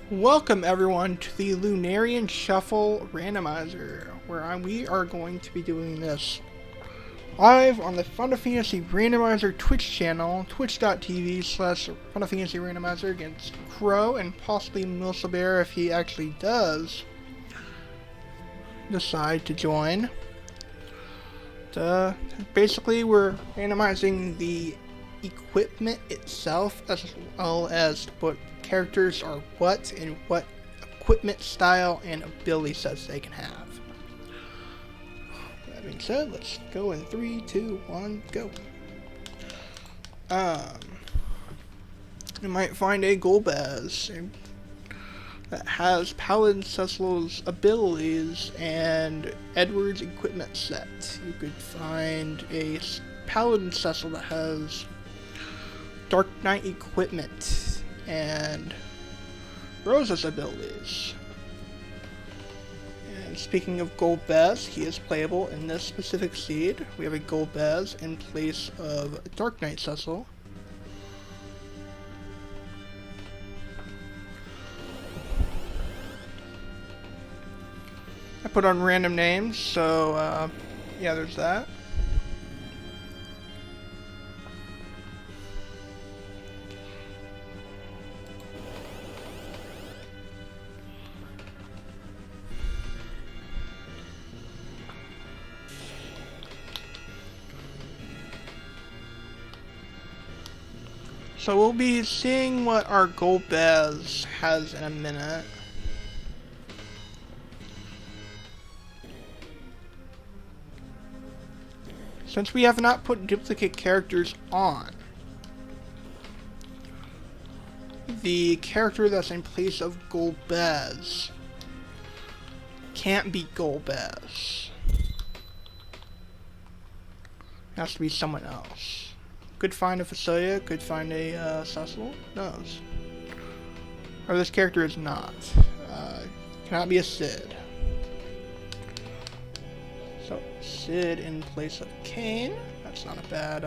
Welcome everyone to the Lunarian Shuffle Randomizer, where we are going to be doing this live on the FinalFantasyRandomizer Twitch channel, twitch.tv/FinalFantasyRandomizer, against Crow and possibly Milsabear if he actually does decide to join. Basically, we're randomizing the equipment itself as well as what characters are what and what equipment style and ability sets they can have. That being said, let's go in 3, 2, 1, go. You might find a Golbez that has Paladin Cecil's abilities and Edward's equipment set. You could find a Paladin Cecil that has Dark Knight equipment and Rosa's abilities. And speaking of Golbez, he is playable in this specific seed. We have a Golbez in place of Dark Knight Cecil. I put on random names, so yeah, there's that. So we'll be seeing what our Golbez has in a minute. Since we have not put duplicate characters on, the character that's in place of Golbez can't be Golbez. It has to be someone else. Could find a Facilia, could find a Cecil, knows. Or this character is not. Cannot be a Cid. So, Cid in place of Kane. That's not a bad,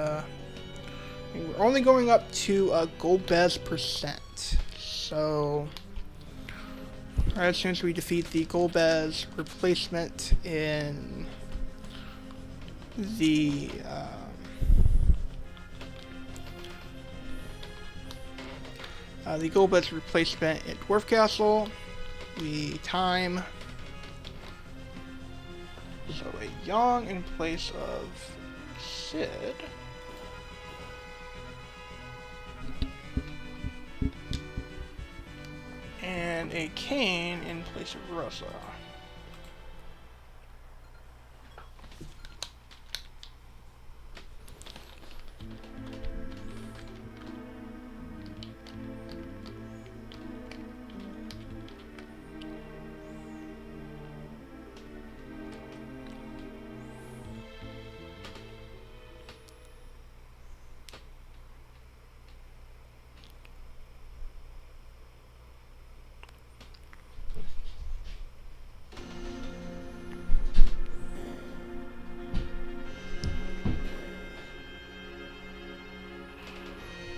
we're only going up to Golbez %. So, as soon as we defeat the Golbez replacement in the, the Golbez replacement at Dwarf Castle, we time. So a Yang in place of Cid. And a Kane in place of Rosa.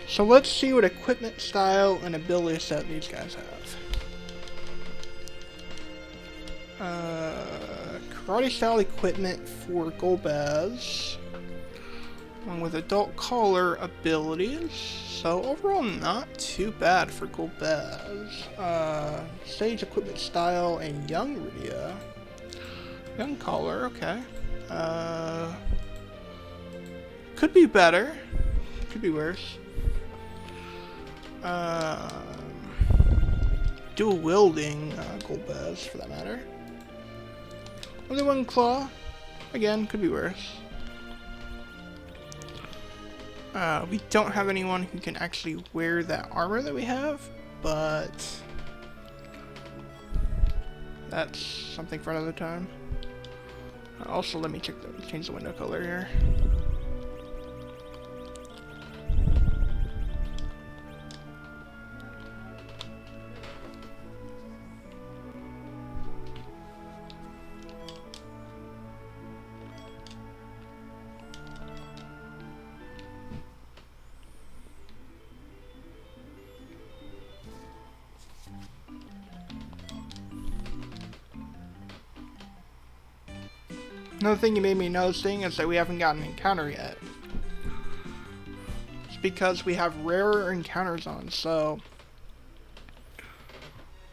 So let's see what equipment style and ability set these guys have. Karate style equipment for Golbez, along with adult collar abilities. So overall, not too bad for Golbez. Sage equipment style and young Rydia. Young collar, okay. Could be better. Could be worse. Dual wielding Golbez for that matter. Only one claw, again, could be worse. We don't have anyone who can actually wear that armor that we have, but that's something for another time. Also, let me change the window color here. Another thing you made me noticing is that we haven't gotten an encounter yet. It's because we have rarer encounters on, so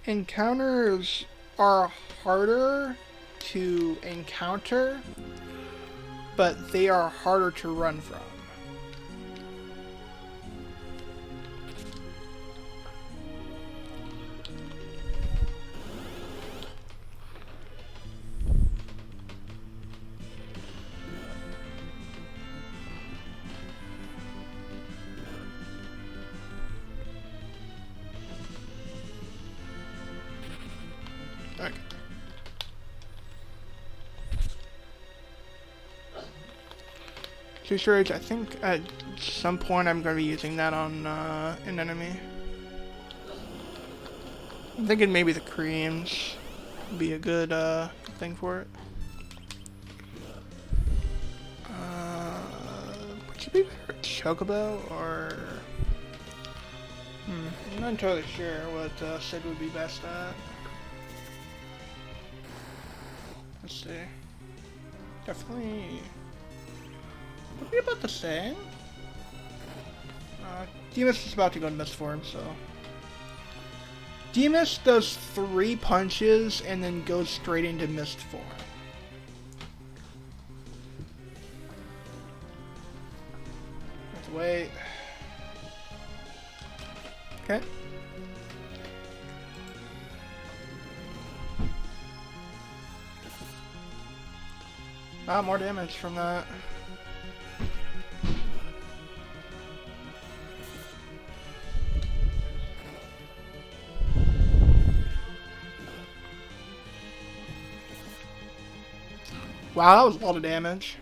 encounters are harder to encounter, but they are harder to run from. Okay. Two storage, I think at some point I'm going to be using that on an enemy. I'm thinking maybe the creams would be a good thing for it. Would you be better at Chocobo or... I'm not entirely sure what Sid would be best at. Let's see. Definitely would be about the same. Demus is about to go in mist form, so. Demus does 3 punches and then goes straight into mist form. Have to wait. Okay. Ah, more damage from that. Wow, that was a lot of damage.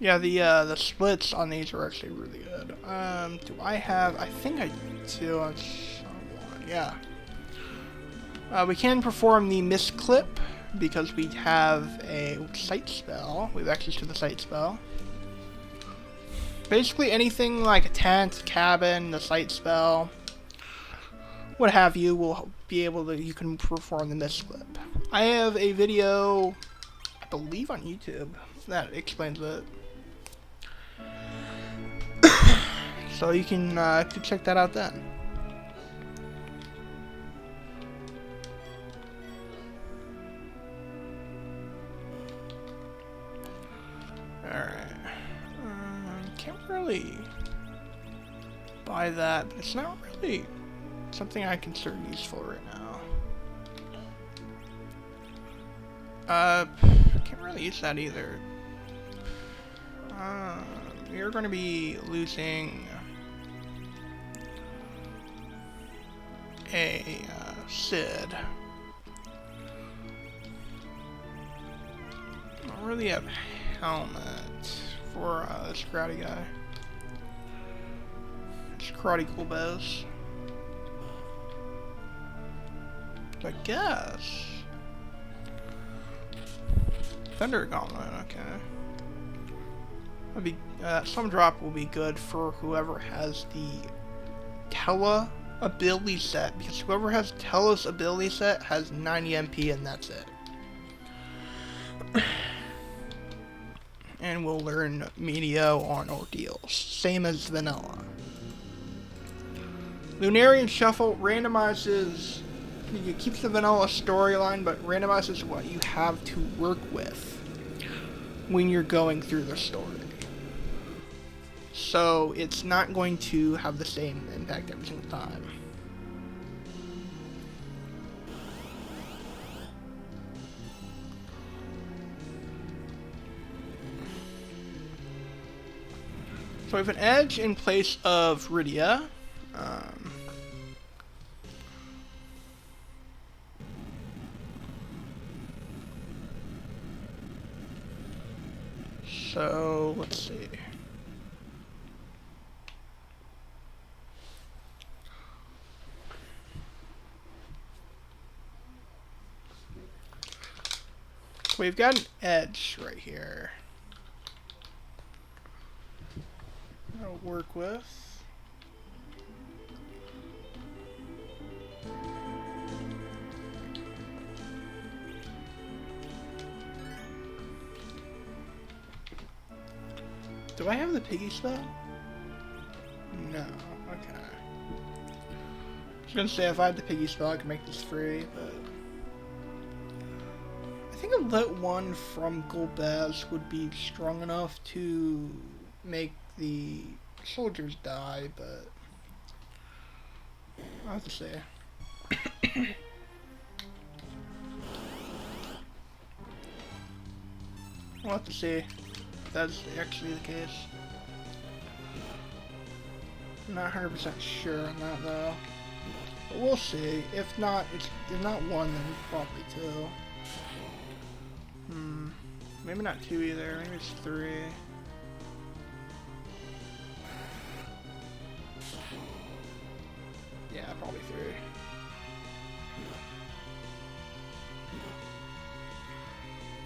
Yeah, the splits on these are actually really good. Do I have... I think I do on someone. Yeah. We can perform the Mist Clip because we have a sight spell. We have access to the sight spell. Basically anything like a tent, cabin, the sight spell, what have you, will be able to, you can perform the Mist Clip. I have a video, I believe on YouTube, that explains it. So you can check that out then. Alright. Can't really buy that, but it's not really something I consider useful right now. Can't really use that either. You're going to be losing a Sid. I don't really have helmet for this karate guy. It's Karate Golbez. I guess. Thunder Gauntlet, okay. That'd be, some drop will be good for whoever has the Tela ability set, because whoever has Tela's ability set has 90 MP and that's it. And we'll learn Medio on Ordeals, same as Vanilla. Lunarian Shuffle randomizes, it keeps the Vanilla storyline, but randomizes what you have to work with when you're going through the story. So it's not going to have the same impact every single time. So we have an edge in place of Rydia. So let's see. We've got an edge right here. I'll work with. Do I have the piggy spell? No. Okay. I was gonna say if I had the piggy spell, I could make this free, but I think a lit 1 from Golbez would be strong enough to make the soldiers die, but I'll have to say. We'll have to see if that's actually the case. I'm not 100% sure on that though. But we'll see. If not, if not 1, then probably 2. Maybe not 2 either. Maybe it's 3. Yeah, probably 3.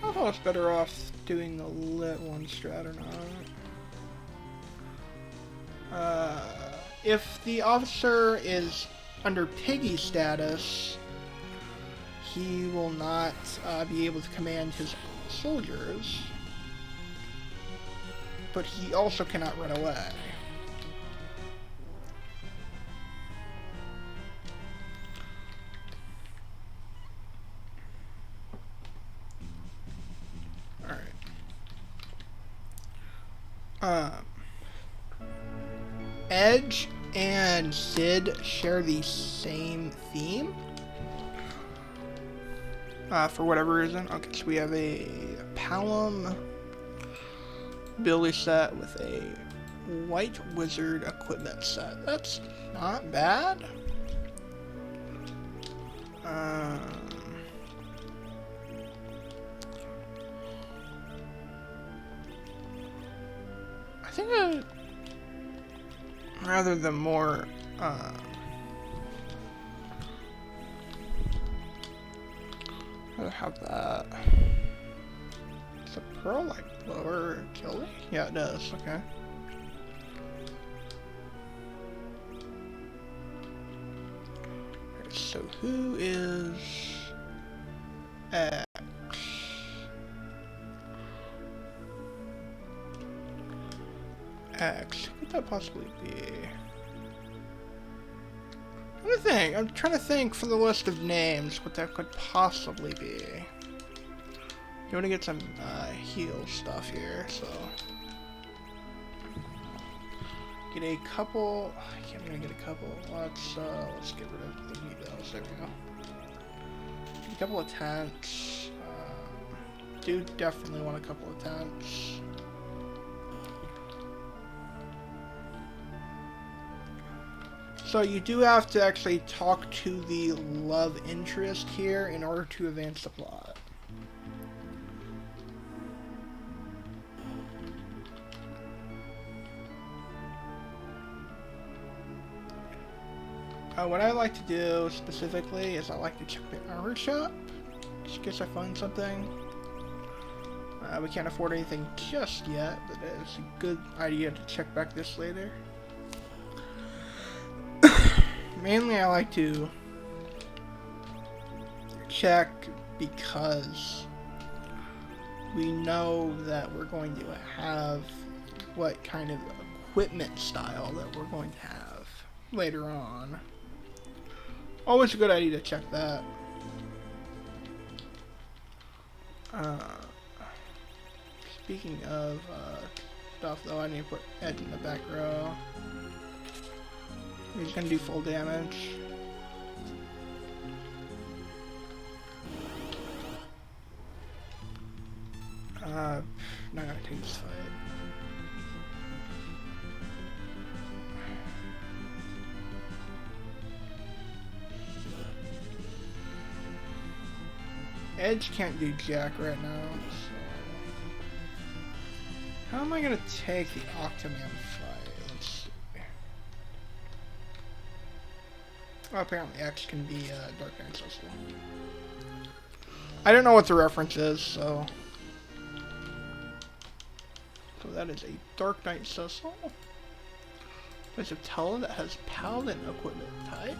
I don't know if I was better off doing the lit 1 strat or not. If the officer is under piggy status, he will not be able to command his soldiers, but he also cannot run away. Edge and Sid share the same theme. For whatever reason. Okay, so we have a Palom ability set with a White Wizard equipment set. That's not bad. I think rather than more I'd have that. Does the pearl like lower kill rate? Yeah, it does. Okay. Alright, so who is X? X. Who could that possibly be? I'm trying to think for the list of names what that could possibly be. You want to get some heal stuff here, so get a couple. I'm gonna get a couple. Let's get rid of the meatballs. There we go. A couple of tents. Do definitely want a couple of tents. So you do have to actually talk to the love interest here in order to advance the plot. What I like to do specifically is I like to check the armor shop, just in case I find something. We can't afford anything just yet, but it's a good idea to check back this later. Mainly I like to check because we know that we're going to have what kind of equipment style that we're going to have later on. Always a good idea to check that. Speaking of stuff though, I need to put Edge in the back row. He's gonna do full damage. Not gonna take this fight. Edge can't do jack right now, so how am I gonna take the Octoman fight? Let's see. Oh, apparently X can be Dark Knight Cecil. I don't know what the reference is, so that is a Dark Knight Cecil. There's a Tella that has Paladin equipment type.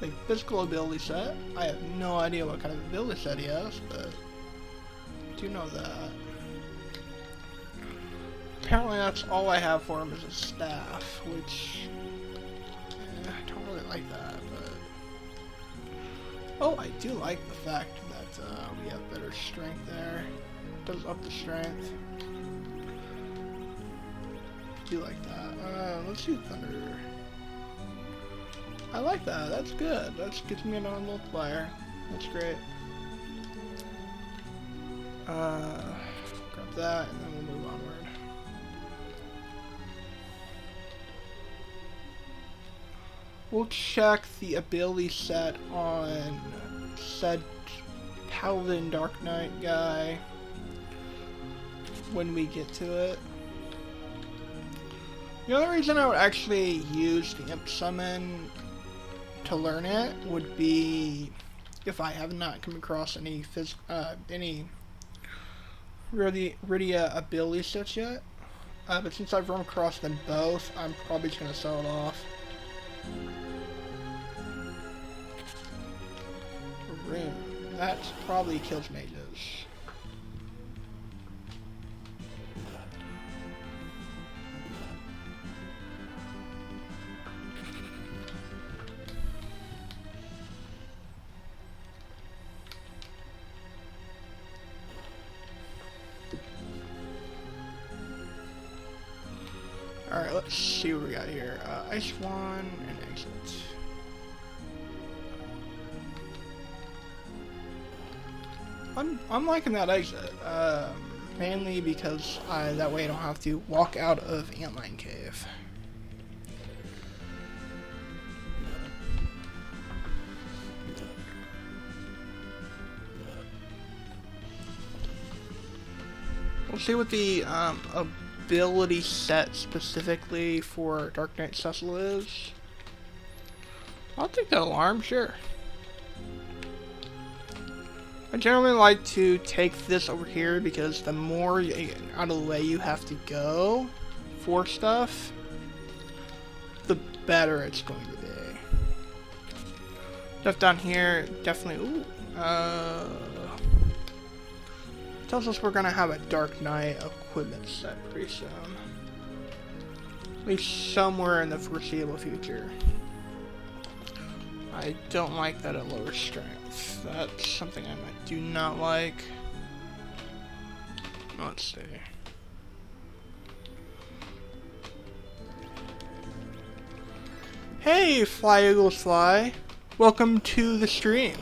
A physical ability set. I have no idea what kind of ability set he has, but I do know that. apparently that's all I have for him is a staff, which I don't really like that, but oh, I do like the fact that we have better strength there. Does up the strength. Do like that. Let's do thunder. I like that. That's good. That gets me another multiplier. That's great. Grab that, and then we'll move onward. We'll check the ability set on said Paladin Dark Knight guy when we get to it. The only reason I would actually use the Imp Summon to learn it would be if I have not come across any Rydia ability sets yet. But since I've run across them both, I'm probably just going to sell it off. Rune. That probably kills mages. Alright, let's see what we got here. Ice One and Exit. I'm liking that exit, mainly because that way I don't have to walk out of Antline Cave. We'll see what the ability set specifically for Dark Knight Cecil is. I'll take that alarm, sure. I generally like to take this over here because the more out of the way you have to go for stuff, the better it's going to be. Stuff down here, definitely, ooh, tells us we're going to have a Dark Knight equipment set pretty soon. At least somewhere in the foreseeable future. I don't like that at lower strength. That's something I do not like. Let's see. Hey, Fly Eagles Fly. Welcome to the stream.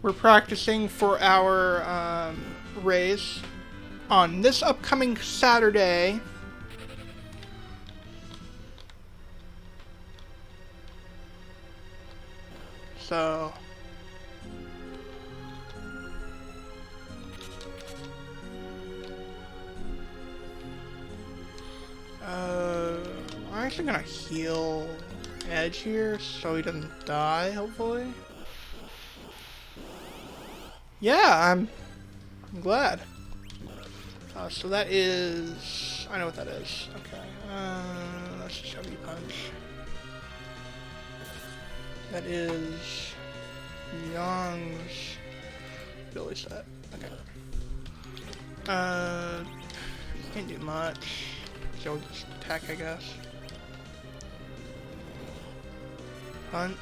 We're practicing for our race on this upcoming Saturday. So I'm actually gonna heal Edge here so he doesn't die, hopefully. Yeah, I'm glad. So that is, I know what that is. Okay, let's just have you punch. That is Young's ability set. Okay. Can't do much. So we'll just attack, I guess. Punch.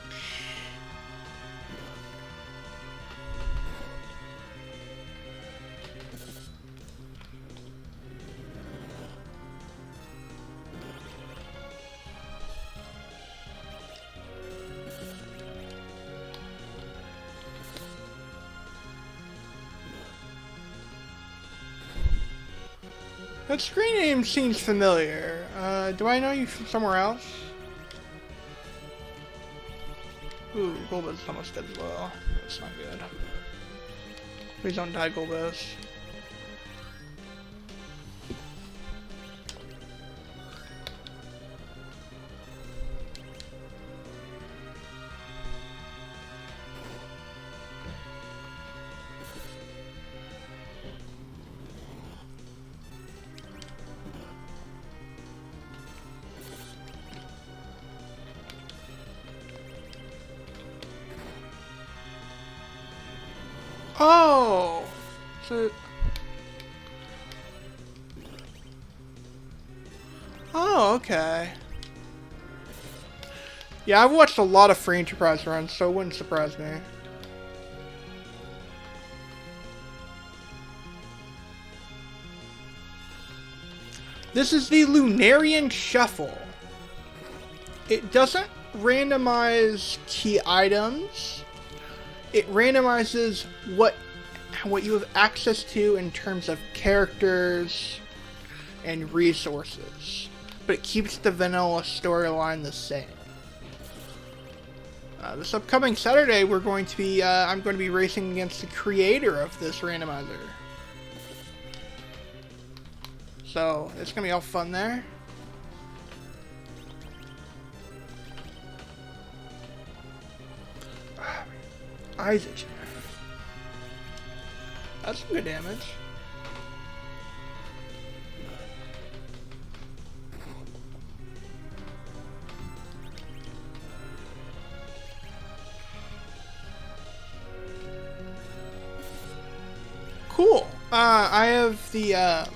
That screen name seems familiar. Do I know you from somewhere else? Ooh, Golbez is almost dead as well. That's not good. Please don't die, Golbez. Oh! So... Oh, okay. Yeah, I've watched a lot of free enterprise runs, so it wouldn't surprise me. This is the Lunarian Shuffle. It doesn't randomize key items. It randomizes what you have access to in terms of characters and resources. But it keeps the vanilla storyline the same. This upcoming Saturday, I'm going to be racing against the creator of this randomizer. So, it's going to be all fun there. Isaac. That's some good damage. Cool. I have the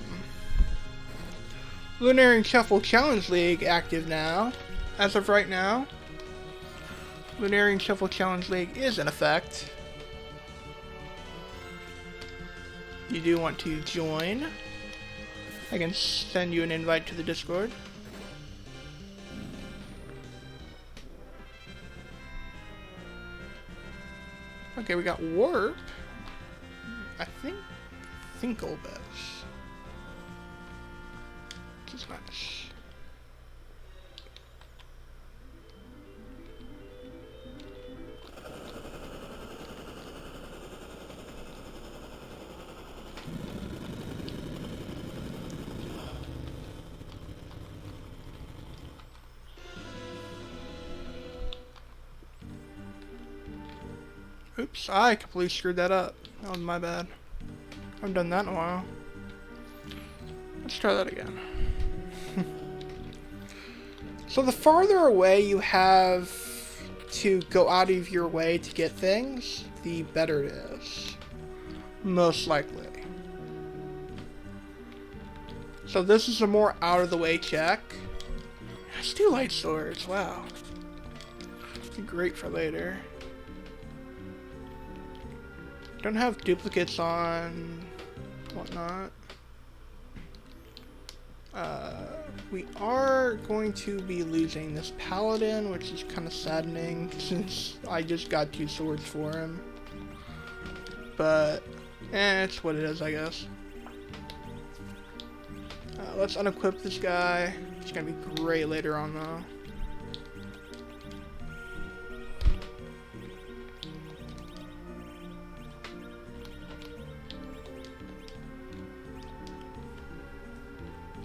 Lunarian Shuffle Challenge League active now. As of right now, Lunarian Shuffle Challenge League is in effect. You do want to join. I can send you an invite to the Discord. Okay, we got Warp. I think Golbez. Which is nice. Oops, I completely screwed that up. That was my bad. I haven't done that in a while. Let's try that again. So the farther away you have to go out of your way to get things, the better it is. Most likely. So this is a more out of the way check. Let's do light swords, wow. Be great for later. Don't have duplicates on whatnot. We are going to be losing this paladin, which is kind of saddening since I just got 2 swords for him. But, it's what it is, I guess. Let's unequip this guy. It's gonna be great later on, though.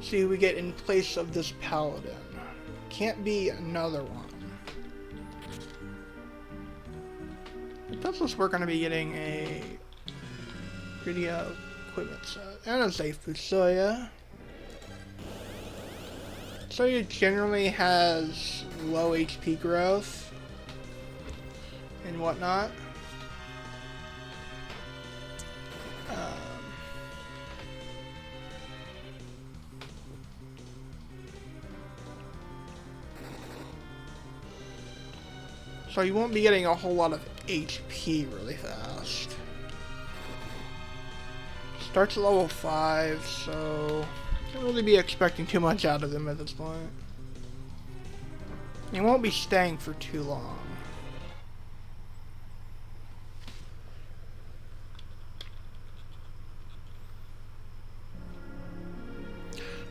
See who we get in place of this paladin. Can't be another one. It tells us we're going to be getting a video equipment set. And a safe Fusoya. Fusoya generally has low HP growth and whatnot. So you won't be getting a whole lot of HP really fast. Starts at level 5, so can't really be expecting too much out of him at this point. He won't be staying for too long.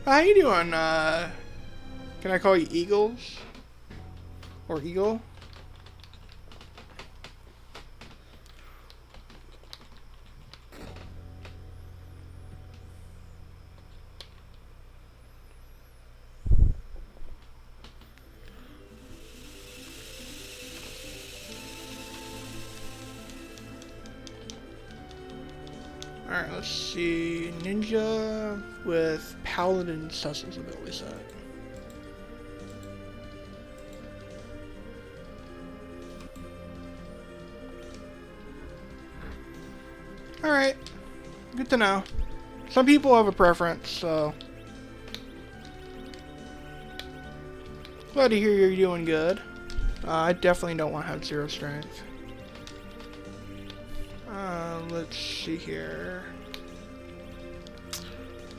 How you doing? Can I call you Eagles? Or Eagle? Alright, let's see. Ninja with Paladin Sus's ability set. Alright. Good to know. Some people have a preference, so... Glad to hear you're doing good. I definitely don't want to have 0 strength. Let's see here.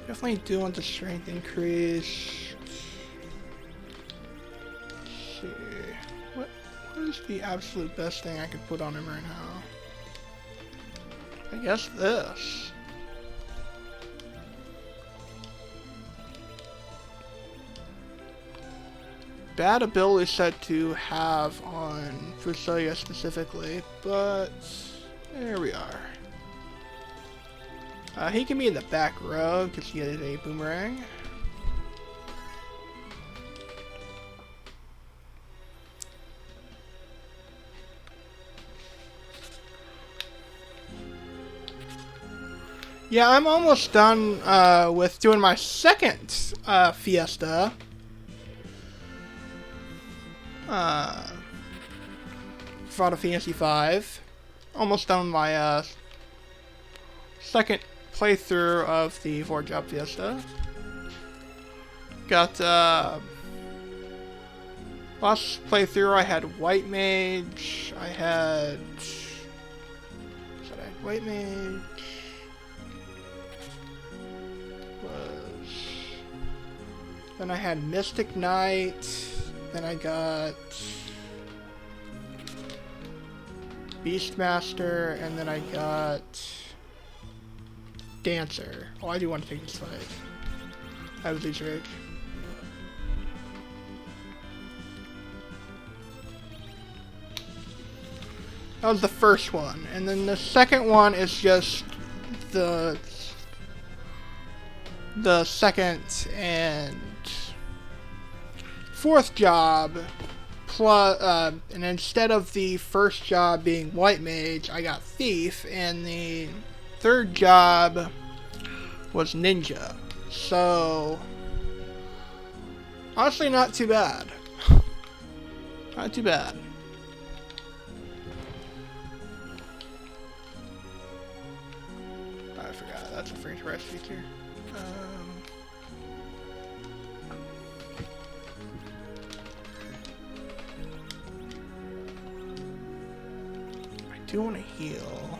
Definitely do want the strength increase. Let's see. What is the absolute best thing I could put on him right now? I guess this. Bad ability set to have on Fusoya specifically, but there we are. He can be in the back row because he has a boomerang. Yeah, I'm almost done with doing my second fiesta. Final Fantasy 5. Almost done my second playthrough of the 4-job fiesta. Got last playthrough I had White Mage. I had White Mage. Then I had Mystic Knight. Then I got Beastmaster, and then I got Dancer. Oh, I do want to take this fight. I have Leech Rage. That was the first one, and then the second one is just the second and fourth job, plus, and instead of the first job being White Mage, I got Thief, and the third job was Ninja. So, honestly, not too bad. Not too bad. I forgot, that's a free rest feature. I do want to heal.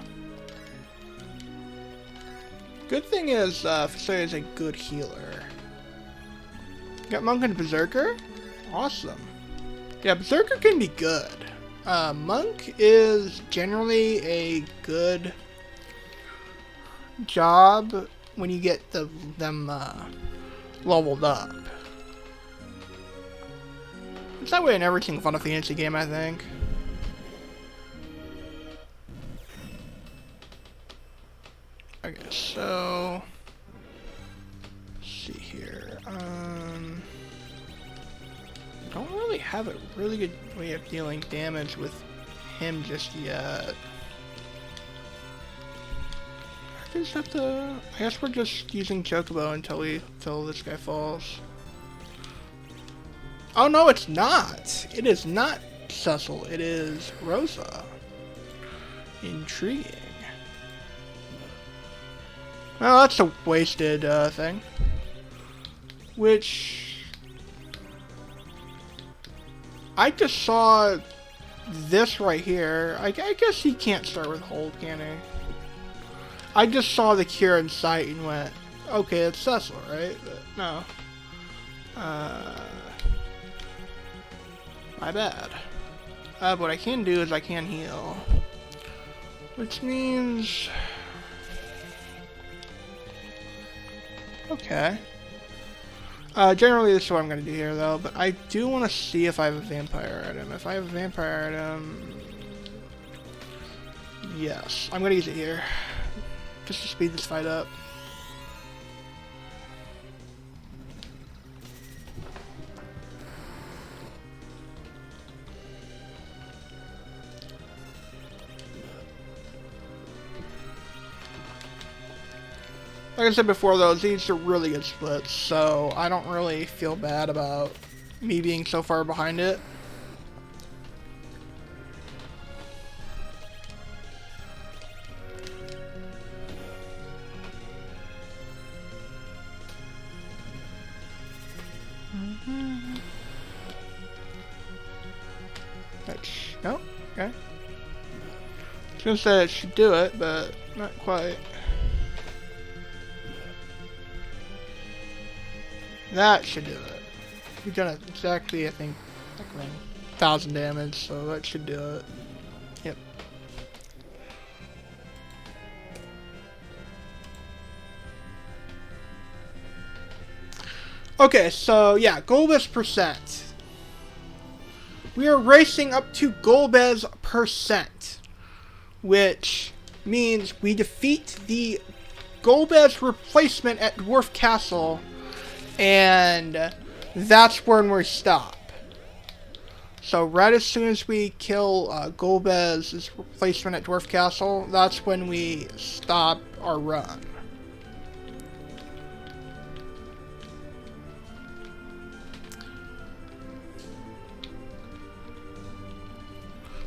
Good thing is, Fusoya is a good healer. Got Monk and Berserker? Awesome. Yeah, Berserker can be good. Monk is generally a good job when you get them leveled up. It's that way in every single Final Fantasy game, I think. Okay, so let's see here. Don't really have a really good way of dealing damage with him just yet. I just have to. I guess we're just using Chocobo until this guy falls. Oh no, it's not. It is not Cecil. It is Rosa. Intriguing. Well, that's a wasted thing. Which I just saw this right here. I guess he can't start with hold, can he? I just saw the cure in sight and went, okay, it's Cecil, right? But no. My bad. What I can do is I can heal. Which means... Okay. Generally this is what I'm going to do here though, but I do want to see if I have a vampire item. If I have a vampire item... Yes, I'm going to use it here. Just to speed this fight up. Like I said before though, these are really good splits, so I don't really feel bad about me being so far behind it. No? Okay. I was gonna say it should do it, but not quite. That should do it. We've done it exactly, I think, like 1,000 damage, so that should do it. Yep. Okay, so yeah, Golbez percent. We are racing up to Golbez percent, which means we defeat the Golbez replacement at Dwarf Castle, and that's when we stop. So right as soon as we kill Golbez's replacement at Dwarf Castle, that's when we stop our run.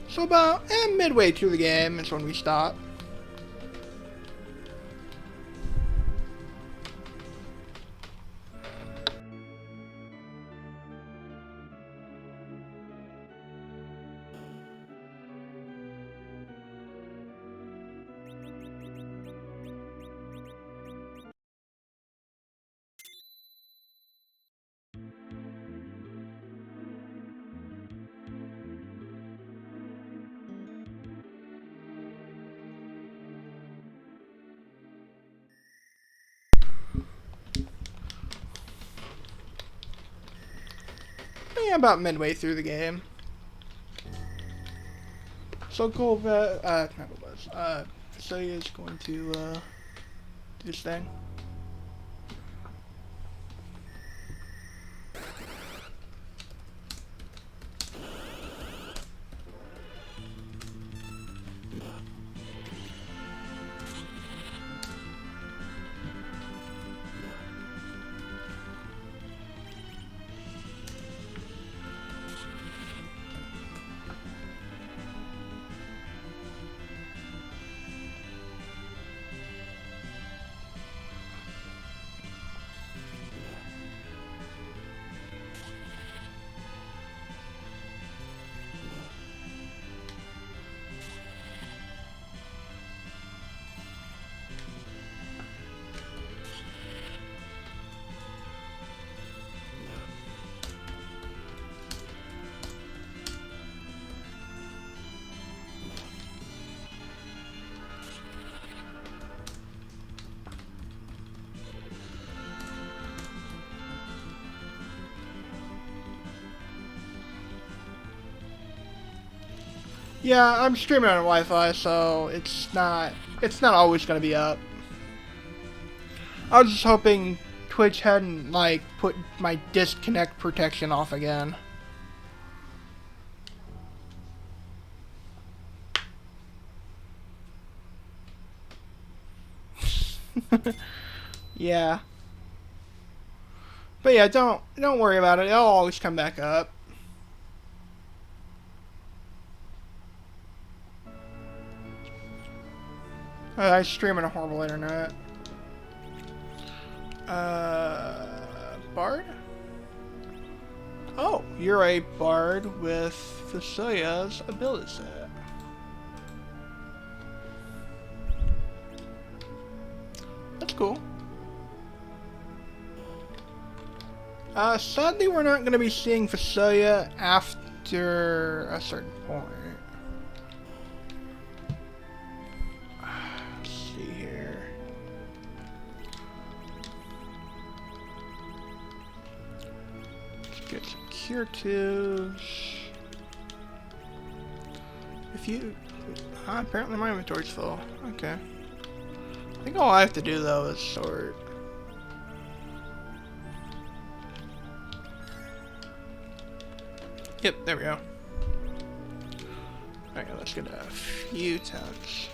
So about midway through the game is when we stop. Yeah, about midway through the game. So Golbez, not Golbez, Facilia is going to do this thing. Yeah, I'm streaming on Wi-Fi, so it's not always gonna be up. I was just hoping Twitch hadn't like put my disconnect protection off again. Yeah. But yeah, don't worry about it. It'll always come back up. I stream on a horrible internet. Bard? Oh, you're a bard with Facilia's ability set. That's cool. Sadly, we're not going to be seeing Facilia after a certain point. Let's see here. Let's get some curatives. If you... apparently my inventory's full. Okay. I think all I have to do, though, is sort. Yep, there we go. Okay, let's get a few tons.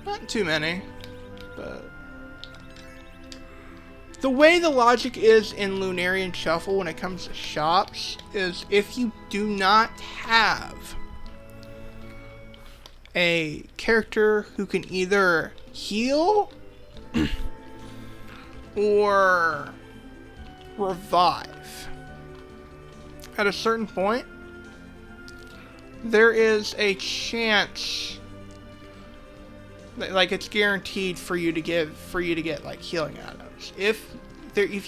Not too many, but... The way the logic is in Lunarian Shuffle when it comes to shops is if you do not have a character who can either heal or revive, at a certain point, there is a chance that, like, it's guaranteed for you to get like healing items. If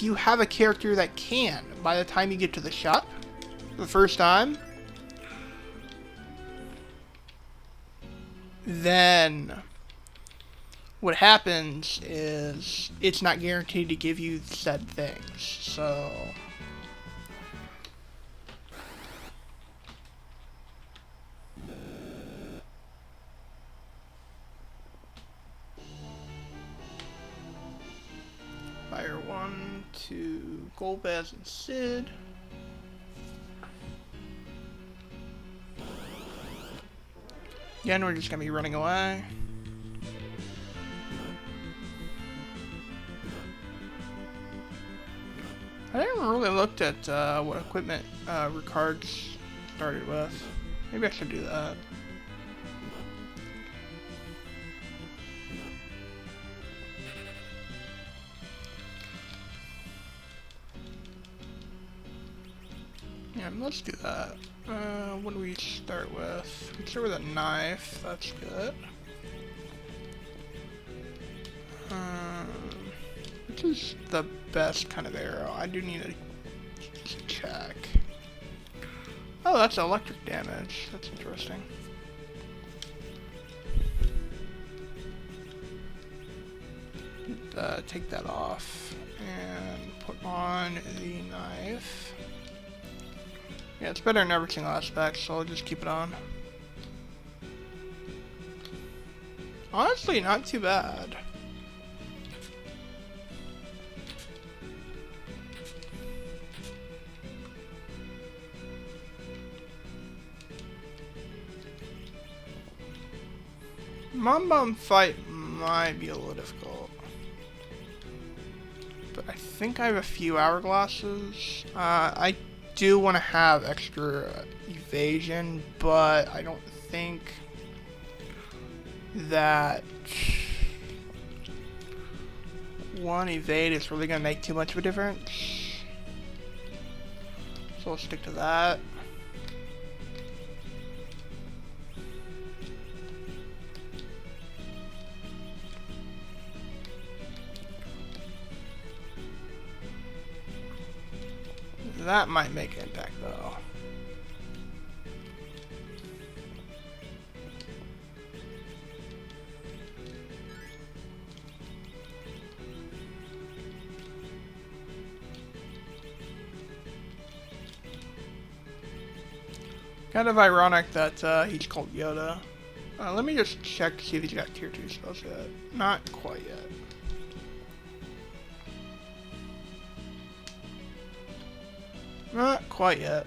you have a character that can, by the time you get to the shop the first time, then what happens is it's not guaranteed to give you said things. So Fire 1 to Golbez and Sid. Again, we're just gonna be running away. I haven't really looked at what equipment Ricard's started with. Maybe I should do that. Yeah, let's do that. What do we start with? We start with a knife. That's good. Which is the best kind of arrow? I do need to check. Oh, that's electric damage. That's interesting. Take that off and put on the knife. Yeah, it's better in every single aspect, so I'll just keep it on. Honestly, not too bad. Mom Bomb fight might be a little difficult. But I think I have a few hourglasses. I do want to have extra evasion, but I don't think that one evade is really going to make too much of a difference. So I'll stick to that. That might make an impact, though. Kind of ironic that he's called Yoda. Let me just check to see if he's got tier 2 spells yet. Not quite yet. Not quite yet.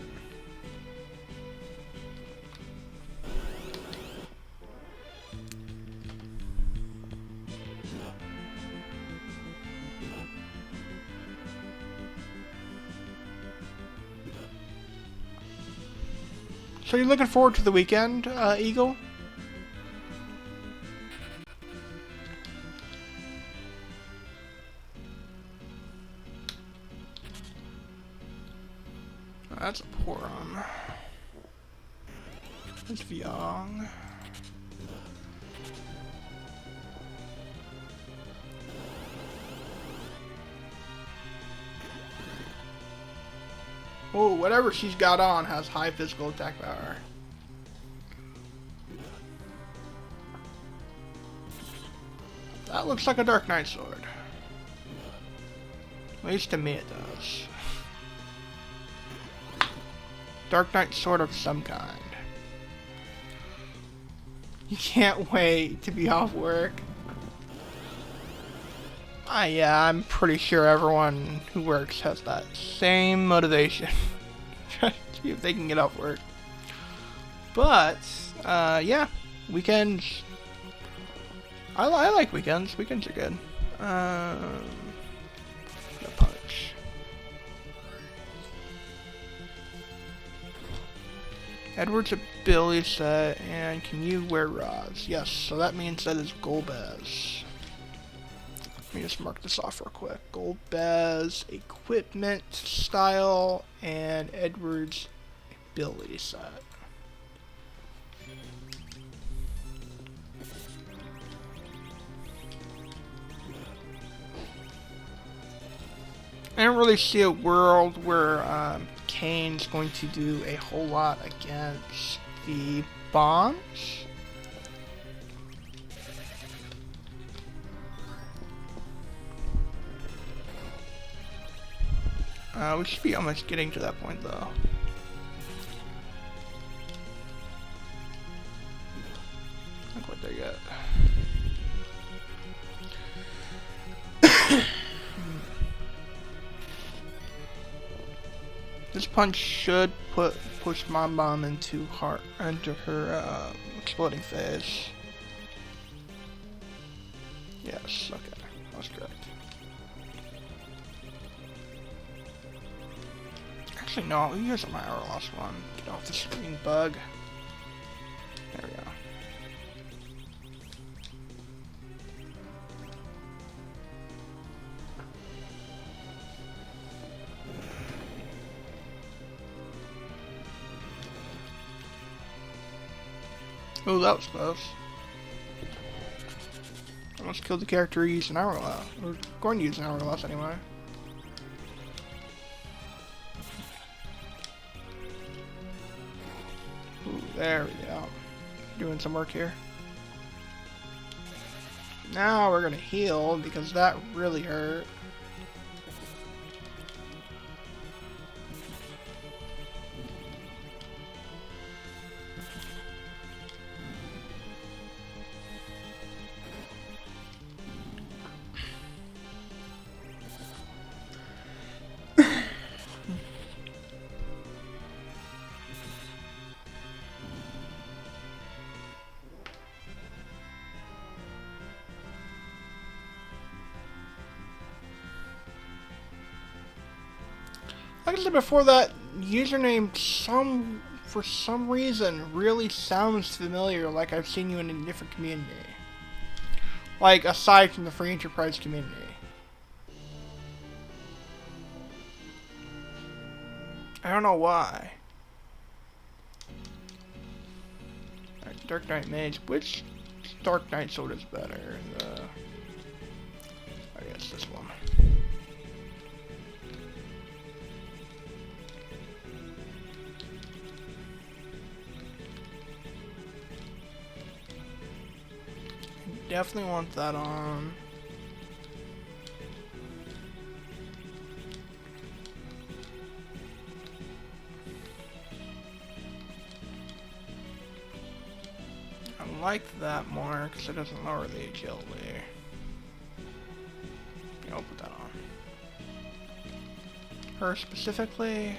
So you're looking forward to the weekend, Eagle? That's a Poron. That's Vyong. Oh, whatever she's got on has high physical attack power. That looks like a Dark Knight sword. At least to me it does. Dark Knight sword of some kind. You can't wait to be off work. Yeah, I'm pretty sure everyone who works has that same motivation. Try to see if they can get off work. But, yeah, weekends. I like weekends. Weekends are good. No punch. Edward's ability set, and can you wear rods? Yes, so that means that is Golbez. Let me just mark this off real quick. Golbez, equipment, style, and Edward's ability set. I don't really see a world where Kane's going to do a whole lot against the bombs. We should be almost getting to that point though. Not quite there yet. This punch should push Mom Bomb into her exploding phase. Yes, okay, that's correct. Actually, no, here's my hour lost one. Get off the screen, bug. There we go. Oh, that was close. Almost killed the character who used an hourglass. We're going to use an hourglass anyway. Ooh, there we go. Doing some work here. Now we're gonna heal because that really hurt. Like I said before, that username for some reason really sounds familiar, like I've seen you in a different community. Like aside from the free enterprise community. I don't know why. Alright, Dark Knight Mage. Which Dark Knight sword is better? I guess this one. Definitely want that on. I like that more because it doesn't lower the agility. Yeah, I'll put that on. Her specifically,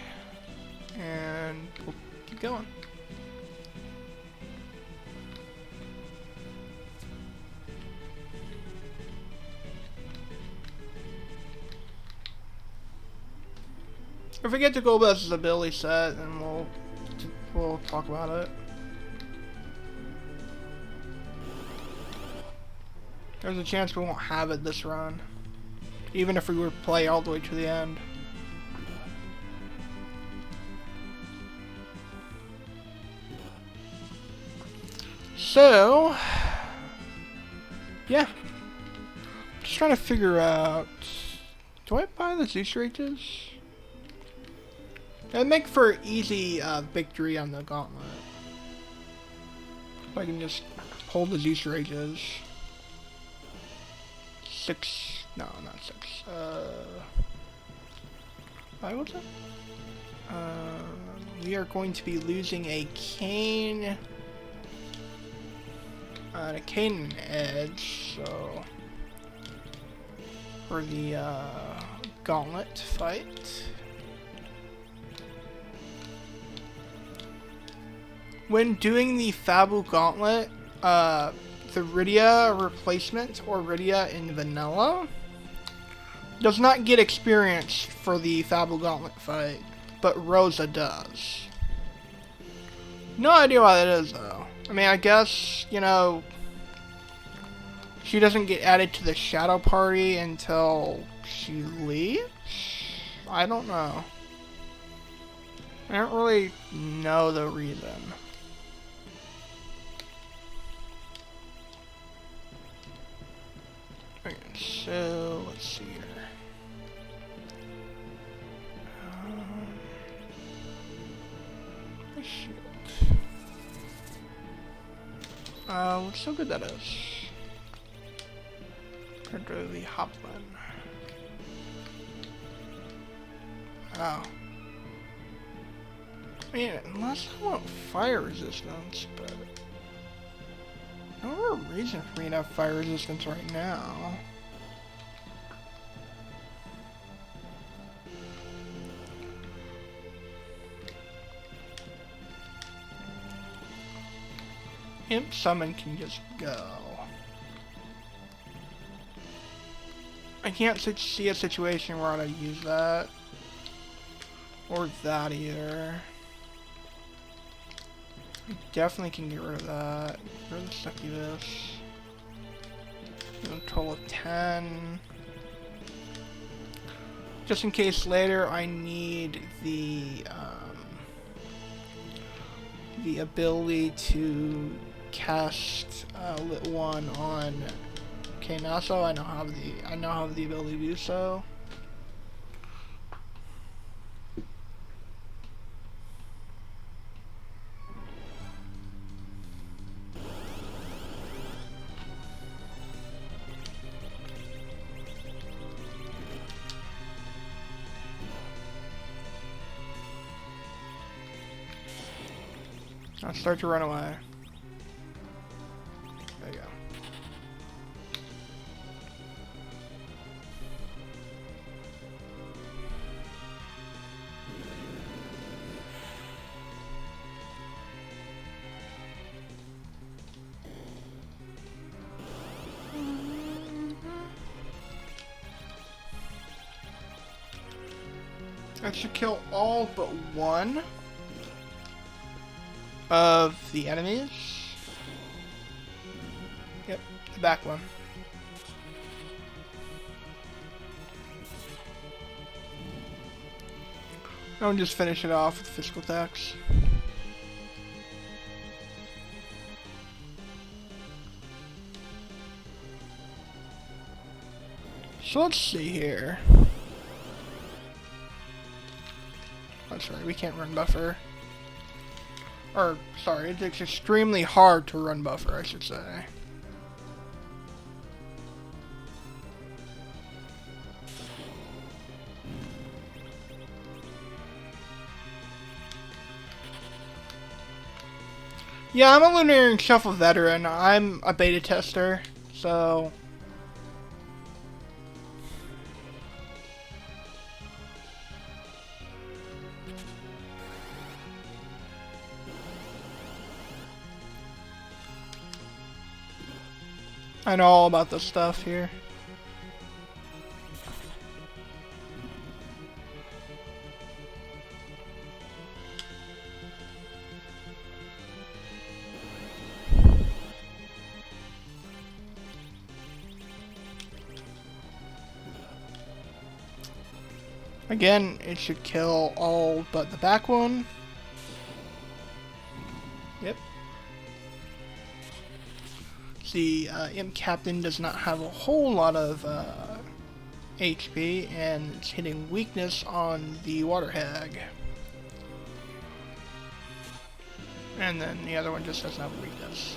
and we'll keep going. If we get to Golbez's ability set, then we'll talk about it. There's a chance we won't have it this run, even if we were to play all the way to the end. So, yeah. Just trying to figure out, do I buy the Zeus Rages? It'd make for easy victory on the gauntlet. If I can just hold the Zeus Rages. 6, no, not 6. 5 was it? We are going to be losing a Kane. A Kane and Edge, so for the gauntlet fight. When doing the Fabu Gauntlet, the Rydia replacement, or Rydia in vanilla, does not get experience for the Fabu Gauntlet fight, but Rosa does. No idea why that is, though. I mean, I guess, you know, she doesn't get added to the shadow party until she leaves? I don't know. I don't really know the reason. Okay, so let's see here. Shit. What's so good that is? Compared to the Hopland. Oh. I mean, unless I want fire resistance, but no real reason for me to have fire resistance right now. Imp Summon can just go. I can't see a situation where I'd use that. Or that either. I definitely can get rid of that. Get rid of the succubus. A total of 10. Just in case later I need the ability to cast Lit 1 on Naso. I know how the ability to do so. I'll start to run away. There you go. That should kill all but one of the enemies. Yep, the back one. I'll just finish it off with physical attacks. So let's see here. Oh, sorry, we can't run buffer. Or, sorry, it's extremely hard to run buffer, I should say. Yeah, I'm a Lunarian Shuffle veteran. I'm a beta tester, so... I know all about this stuff here. Again, it should kill all but the back one. Yep. The Imp Captain does not have a whole lot of HP, and it's hitting weakness on the Water Hag. And then the other one just doesn't have weakness.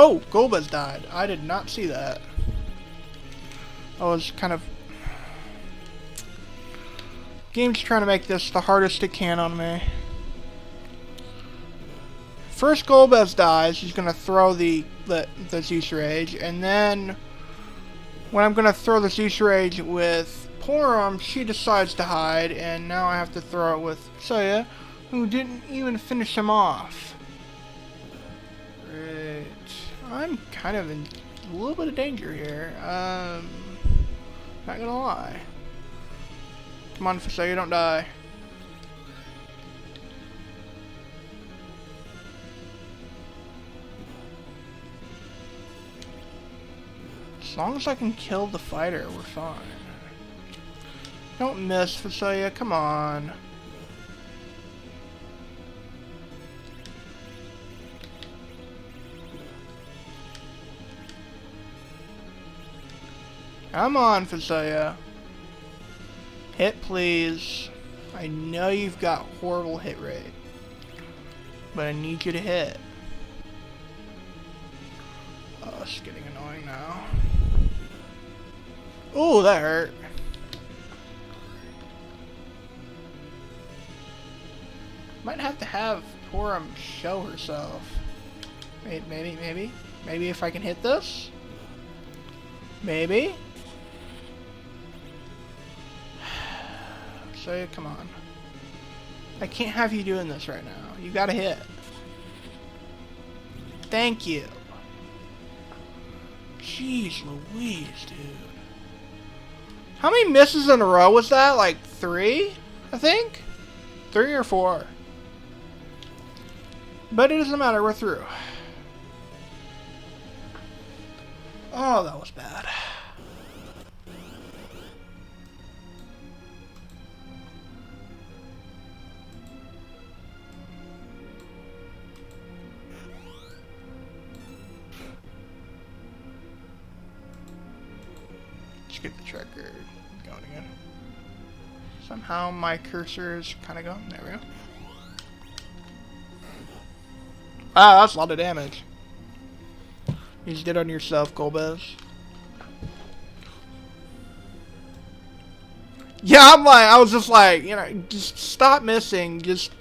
Oh, Golbez died. I did not see that. I was kind of... Game's trying to make this the hardest it can on me. First Golbez dies, he's gonna throw the Zeus Rage, and then when I'm gonna throw the Zeus Rage with Porom, she decides to hide, and now I have to throw it with Soya, who didn't even finish him off. Great. I'm kind of a little bit of danger here. Not gonna lie. Come on, so you don't die. As long as I can kill the fighter, we're fine. Don't miss, Facelia, come on. Come on, Facelia. Hit, please. I know you've got horrible hit rate, but I need you to hit. Oh, it's getting annoying now. Ooh, that hurt. Might have to have Porum show herself. Maybe if I can hit this? Maybe? So, come on. I can't have you doing this right now. You gotta hit. Thank you. Jeez Louise, dude. How many misses in a row was that? Like 3? I think? 3 or 4. But it doesn't matter, we're through. Oh, that was bad. Let's get the tracker going again. Somehow my cursor is kind of going. There we go. Wow, that's a lot of damage. You just did on yourself, Golbez. Yeah, I was just like, you know, just stop missing, just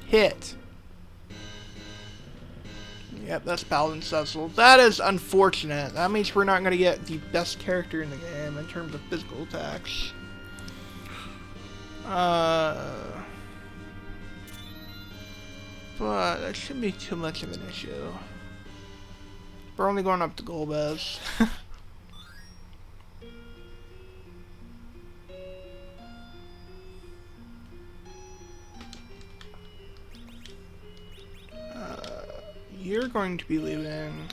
hit. Yep, that's Paladin Cecil. That is unfortunate. That means we're not going to get the best character in the game in terms of physical attacks. But that shouldn't be too much of an issue. We're only going up to Golbez. You're going to be leaving.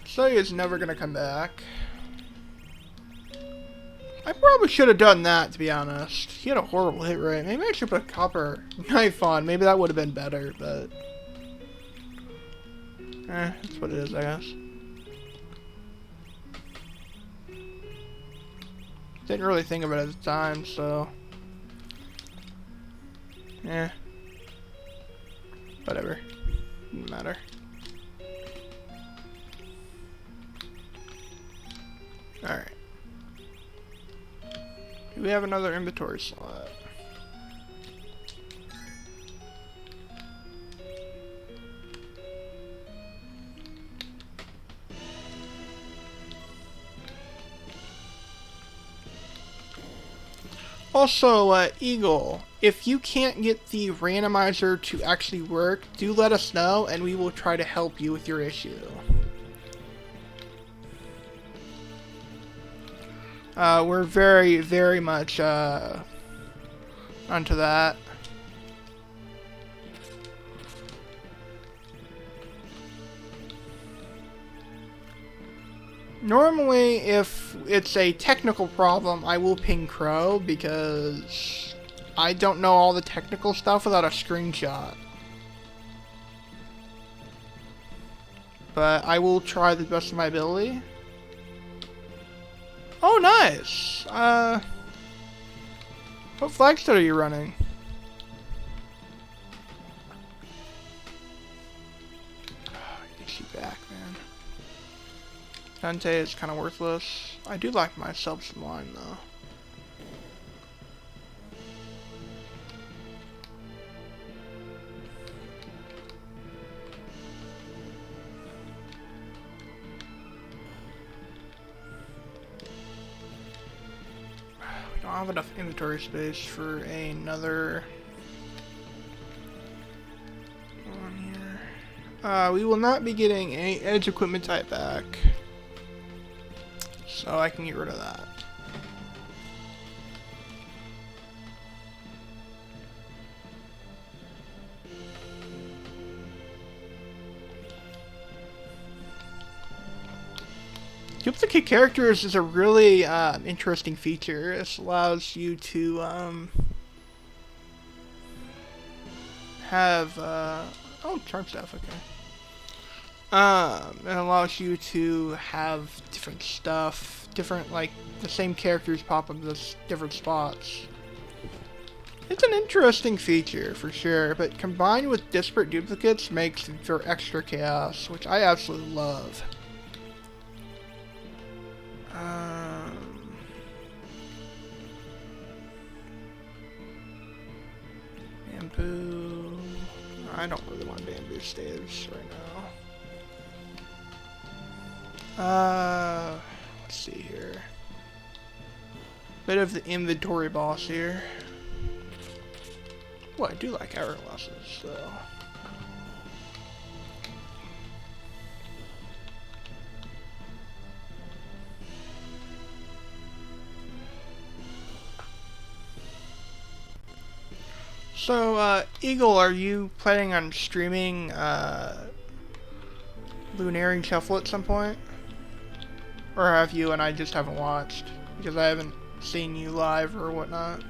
Celia's never gonna come back. I probably should have done that, to be honest. He had a horrible hit rate. Maybe I should put a copper knife on. Maybe that would have been better, but... that's what it is, I guess. Didn't really think of it at the time, so... whatever. Didn't matter. Alright. Do we have another inventory slot? Also, Eagle, if you can't get the randomizer to actually work, do let us know and we will try to help you with your issue. We're very, very much onto that. Normally, if it's a technical problem, I will ping Crow because I don't know all the technical stuff without a screenshot. But I will try the best of my ability. Oh, nice! What flag set are you running? Get you back, man. Dante is kind of worthless. I do like my subs in line, though. have enough inventory space for another one here. We will not be getting any edge equipment type back, so I can get rid of that. Duplicate characters is a really interesting feature. This allows you to have oh, charm staff, okay. It allows you to have different stuff, different, like, the same characters pop up in different spots. It's an interesting feature for sure, but combined with disparate duplicates makes for extra chaos, which I absolutely love. Bamboo. I don't really want bamboo staves right now. Let's see here. Bit of the inventory boss here. Well, I do like hourglasses, so. So, Eagle, are you planning on streaming, Lunarian Shuffle at some point? Or have you and I just haven't watched? Because I haven't seen you live or whatnot.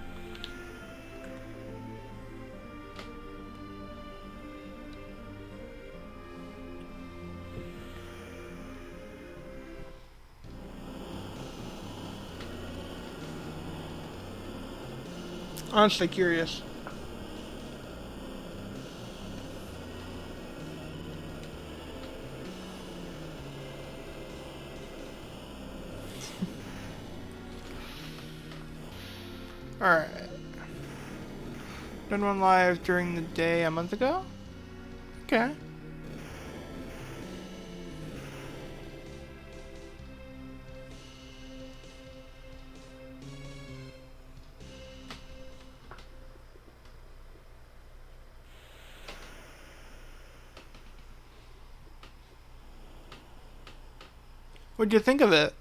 Honestly curious. Alright. Done one live during the day a month ago? Okay. What'd you think of it?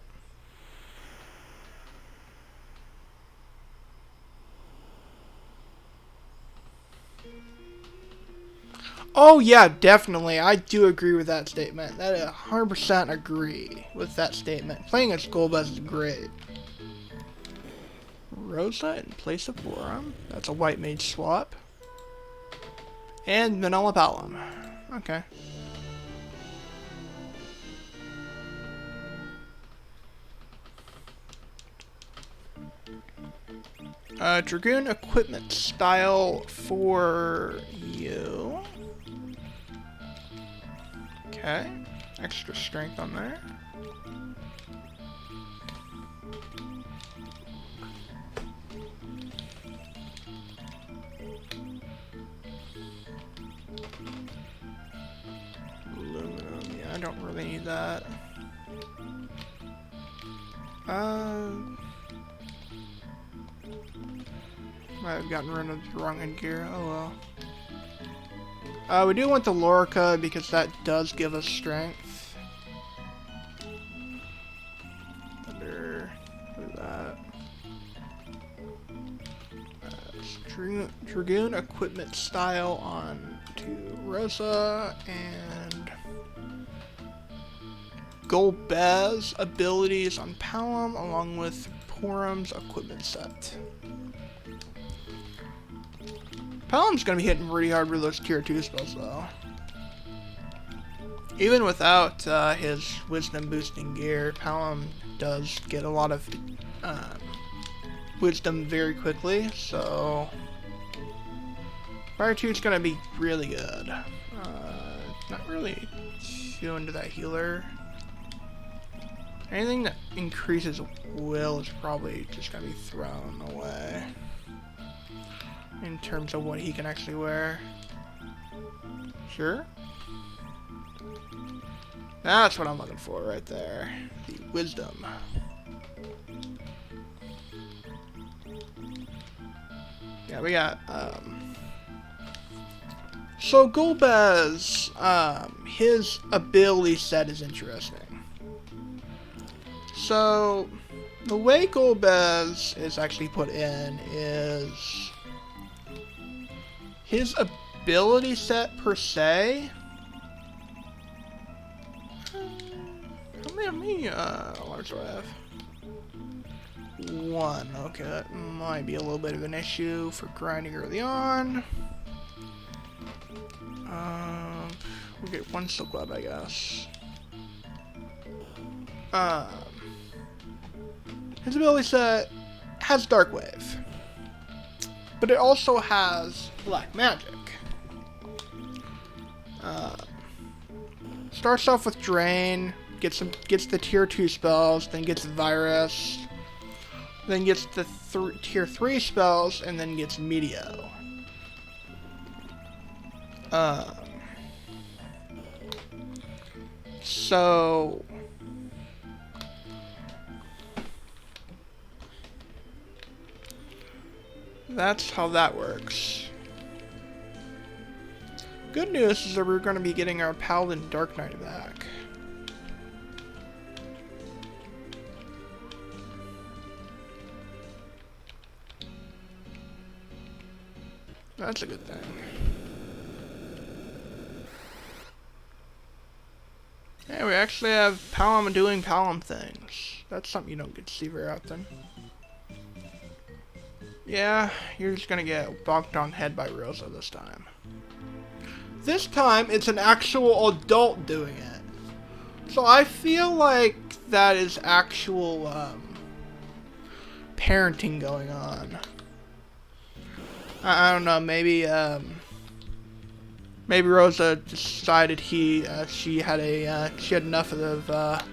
Oh yeah, definitely. I do agree with that statement. That 100% agree with that statement. Playing as Golbez is great. Rosa in place of Borum. That's a white mage swap. And Vanilla Palom. Okay. Dragoon equipment style for you. Okay. Extra strength on there. Aluminum. Yeah, I don't really need that. Might have gotten rid of the wrong gear. Oh well. We do want the Lorica because that does give us strength. Under that. Dragoon equipment style on to Rosa and Golbez abilities on Palom along with Porum's equipment set. Palom's gonna be hitting pretty hard with those tier 2 spells though. Even without his wisdom boosting gear, Palom does get a lot of wisdom very quickly, so Fire 2 is gonna be really good. Not really too into that healer. Anything that increases will is probably just gonna be thrown away. In terms of what he can actually wear. Sure. That's what I'm looking for right there. The wisdom. Yeah, we got, so Golbez, his ability set is interesting. So, the way Golbez is actually put in is his ability set per se. How many alarms do I have? 1. Okay, that might be a little bit of an issue for grinding early on. We'll get 1 silk web, I guess. His ability set has Dark Wave, but it also has Black Magic. Starts off with Drain, gets the tier 2 spells, then gets Virus, then gets the tier 3 spells, and then gets Meteo. So that's how that works. Good news is that we're going to be getting our Paladin Dark Knight back. That's a good thing. Yeah, we actually have Palom doing Palom things. That's something you don't get to see very often. Yeah, you're just gonna get bonked on the head by Rosa this time. This time, it's an actual adult doing it. So I feel like that is actual, parenting going on. I don't know, maybe Rosa decided she had enough of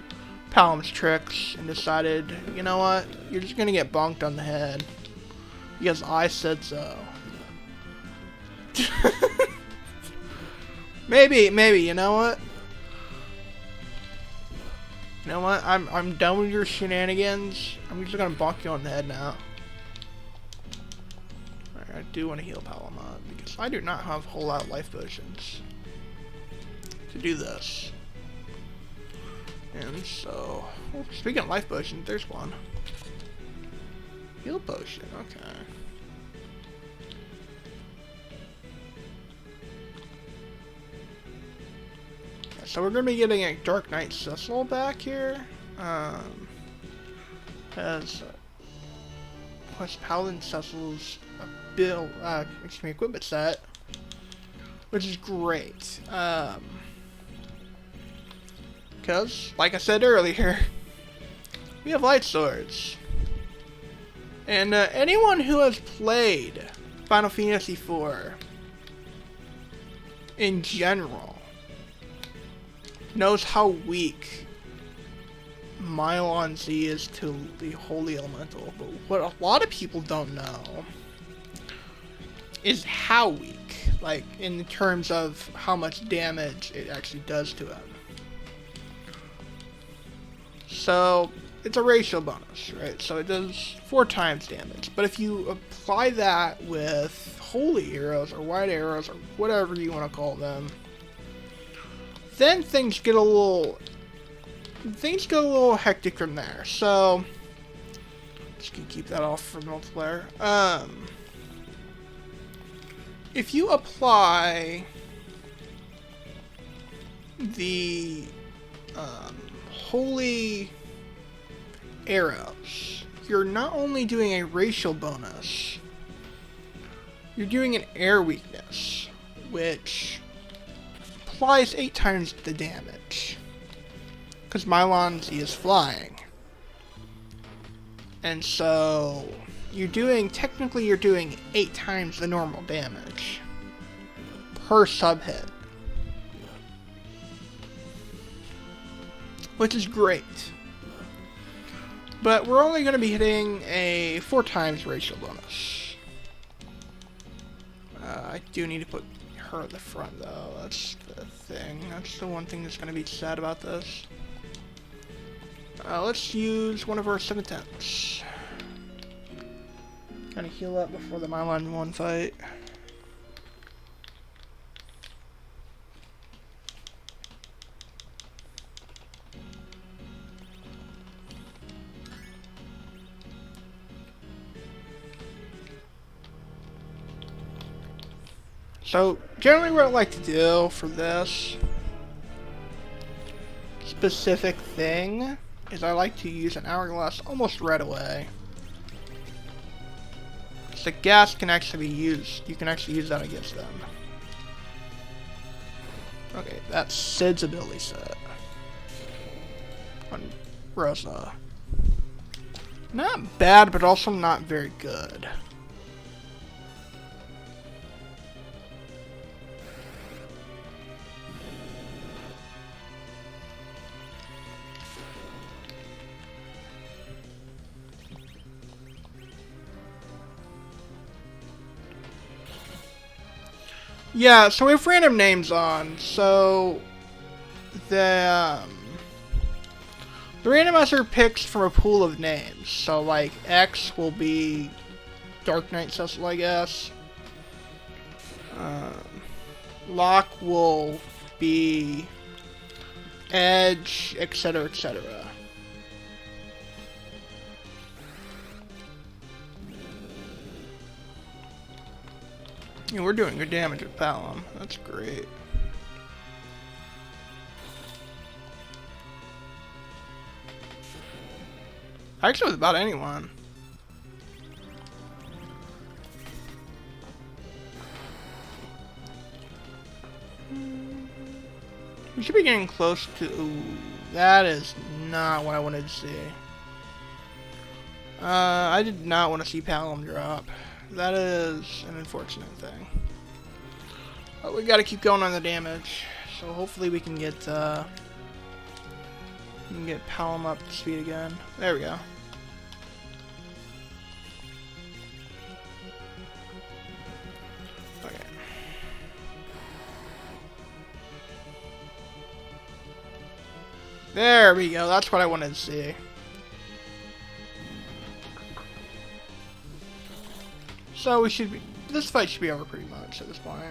Palom's tricks and decided, you know what, you're just gonna get bonked on the head because I said so. maybe, you know what? You know what? I'm done with your shenanigans. I'm just gonna bonk you on the head now. I do want to heal Paloma because I do not have a whole lot of life potions to do this. And so, well, speaking of life potions, there's one. Heal potion, okay. So we're going to be getting a Dark Knight Cecil back here. As Paladin Cecil's equipment set, which is great. Because, like I said earlier, we have light swords. And anyone who has played Final Fantasy IV in general knows how weak Mylon Z is to the Holy Elemental. But what a lot of people don't know is how weak, like in terms of how much damage it actually does to him. So it's a ratio bonus, right? So it does 4 times damage. But if you apply that with holy arrows or white arrows or whatever you want to call them, then things get a little hectic from there. So just gonna keep that off for multiplayer. If you apply the holy arrows, you're not only doing a racial bonus, you're doing an air weakness, which applies 8 times the damage. Because Mylon Z is flying. And so technically you're doing 8 times the normal damage per sub hit. Which is great. But we're only going to be hitting a 4 times racial bonus. I do need to put her at the front though, that's the thing. That's the one thing that's going to be sad about this. Let's use one of our 7/10s. Trying to heal up before the Milan 1 fight. So, generally what I like to do for this specific thing is I like to use an hourglass almost right away. Because the gas can actually be used. You can actually use that against them. Okay, that's Sid's ability set. On Rosa. Not bad, but also not very good. Yeah, so we have random names on, so the randomizer picks from a pool of names. So like X will be Dark Knight Cecil, I guess. Lock will be Edge, etc., etc. Yeah, we're doing good damage with Palom. That's great. Actually, with about anyone. We should be getting close to... Ooh, that is not what I wanted to see. I did not want to see Palom drop. That is an unfortunate thing. But we gotta keep going on the damage. So hopefully we can get Palom up to speed again. There we go. Okay. There we go. That's what I wanted to see. So we should be... This fight should be over pretty much at this point.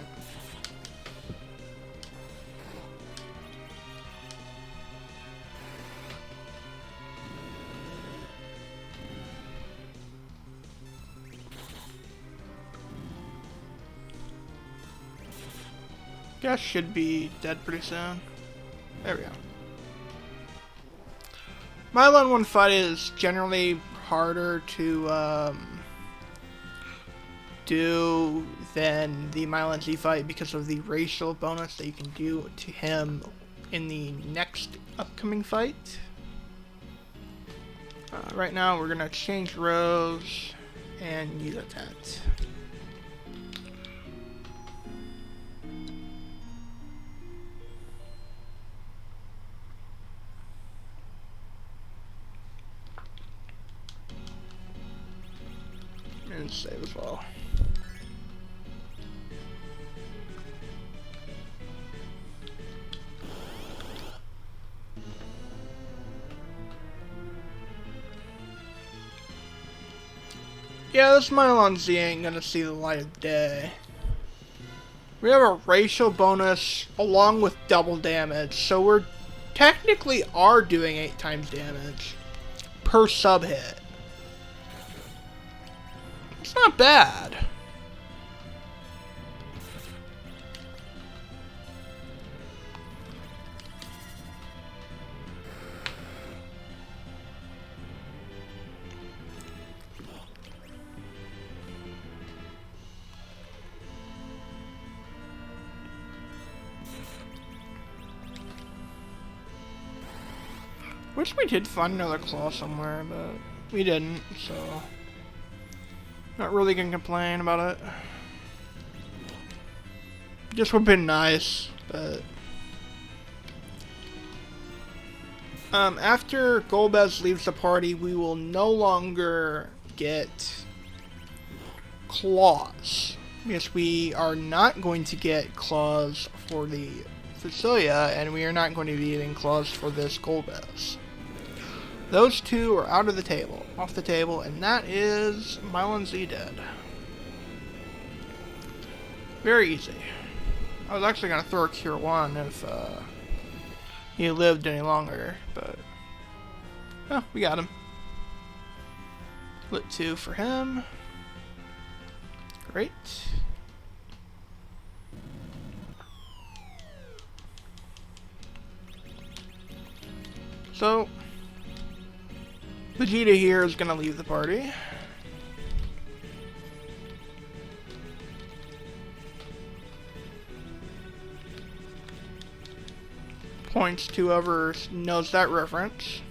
Guess should be dead pretty soon. There we go. Milan 1 fight is generally harder to do than the Milan Z fight because of the racial bonus that you can do to him in the next upcoming fight. Right now we're gonna change rows and use a tent. And save as well. Yeah, this Milan Z ain't gonna see the light of day. We have a racial bonus along with double damage, so we're technically are doing 8 times damage per sub hit. It's not bad. Wish we did find another claw somewhere, but we didn't, so not really gonna complain about it. Just would've been nice, but after Golbez leaves the party, we will no longer get claws, because we are not going to get claws for the Facilia, and we are not going to be getting claws for this Golbez. Those two are out of the table, off the table, and that is Mylon Z dead. Very easy. I was actually going to throw a Cure 1 if he lived any longer, but oh, we got him. Lit 2 for him. Great. So, Vegeta here is going to leave the party. Points to whoever knows that reference.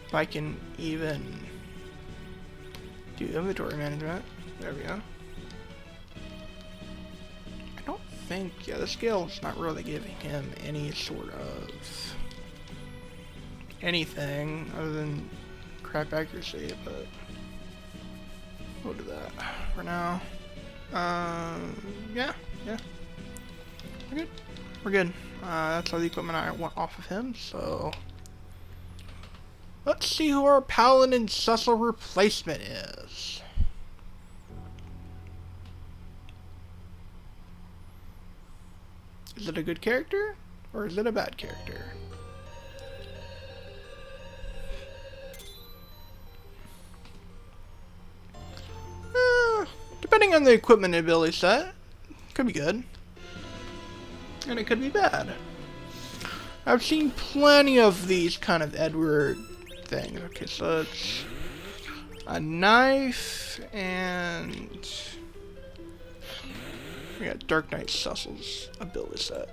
If I can even do inventory management. There we go. I don't think, yeah, the scale is not really giving him any sort of anything other than crap accuracy, but we'll do that for now. Yeah. We're good. We're good. That's all the equipment I want off of him, so let's see who our Paladin Cecil replacement is. Is it a good character, or is it a bad character? Depending on the equipment and ability set, could be good. And it could be bad. I've seen plenty of these kind of Edward things. Okay, so it's a knife, and we got Dark Knight Cecil's ability set.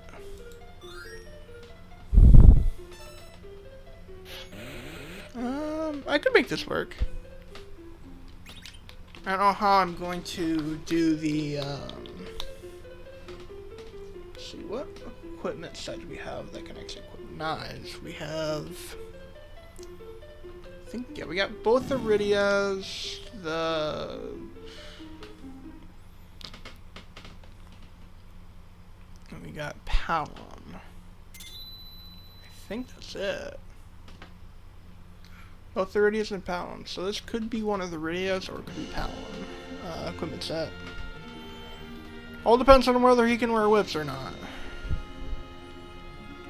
I could make this work. I don't know how I'm going to do the, let's see, what equipment set do we have that can actually equip knives? We have, I think, yeah, we got both the Iridias, and we got Palom. I think that's it. Both the Iridias and Palom. So this could be one of the Iridias or it could be Palom. Equipment set. All depends on whether he can wear whips or not.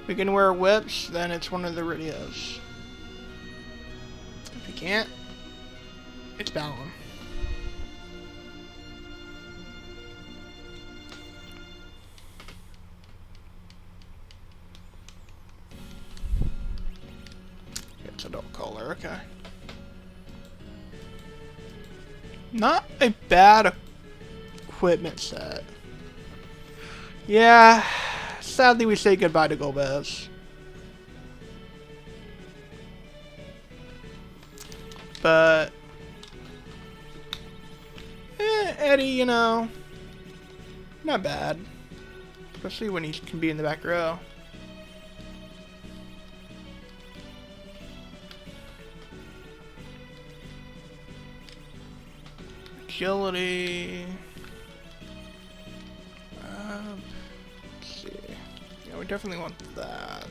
If he can wear whips, then it's one of the Iridias. If he can't, it's Palom. It's adult color, okay. Not a bad equipment set. Yeah, sadly we say goodbye to Golbez. But Eddie, you know, not bad. Especially when he can be in the back row. Agility. Let's see. Yeah, we definitely want that.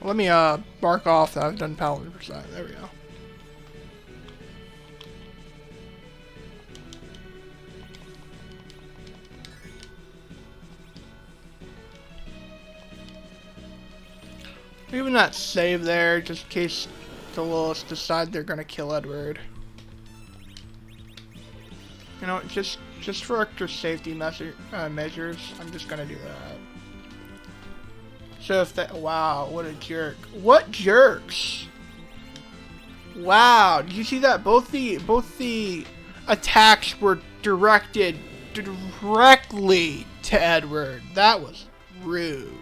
Let me bark off that I've done Paladin %. There we go. Even that save there, just in case the Liliths decide they're gonna kill Edward. You know, just for extra safety measures, I'm just gonna do that. So if that, wow, what a jerk! What jerks! Wow, did you see that? Both the attacks were directed directly to Edward. That was rude.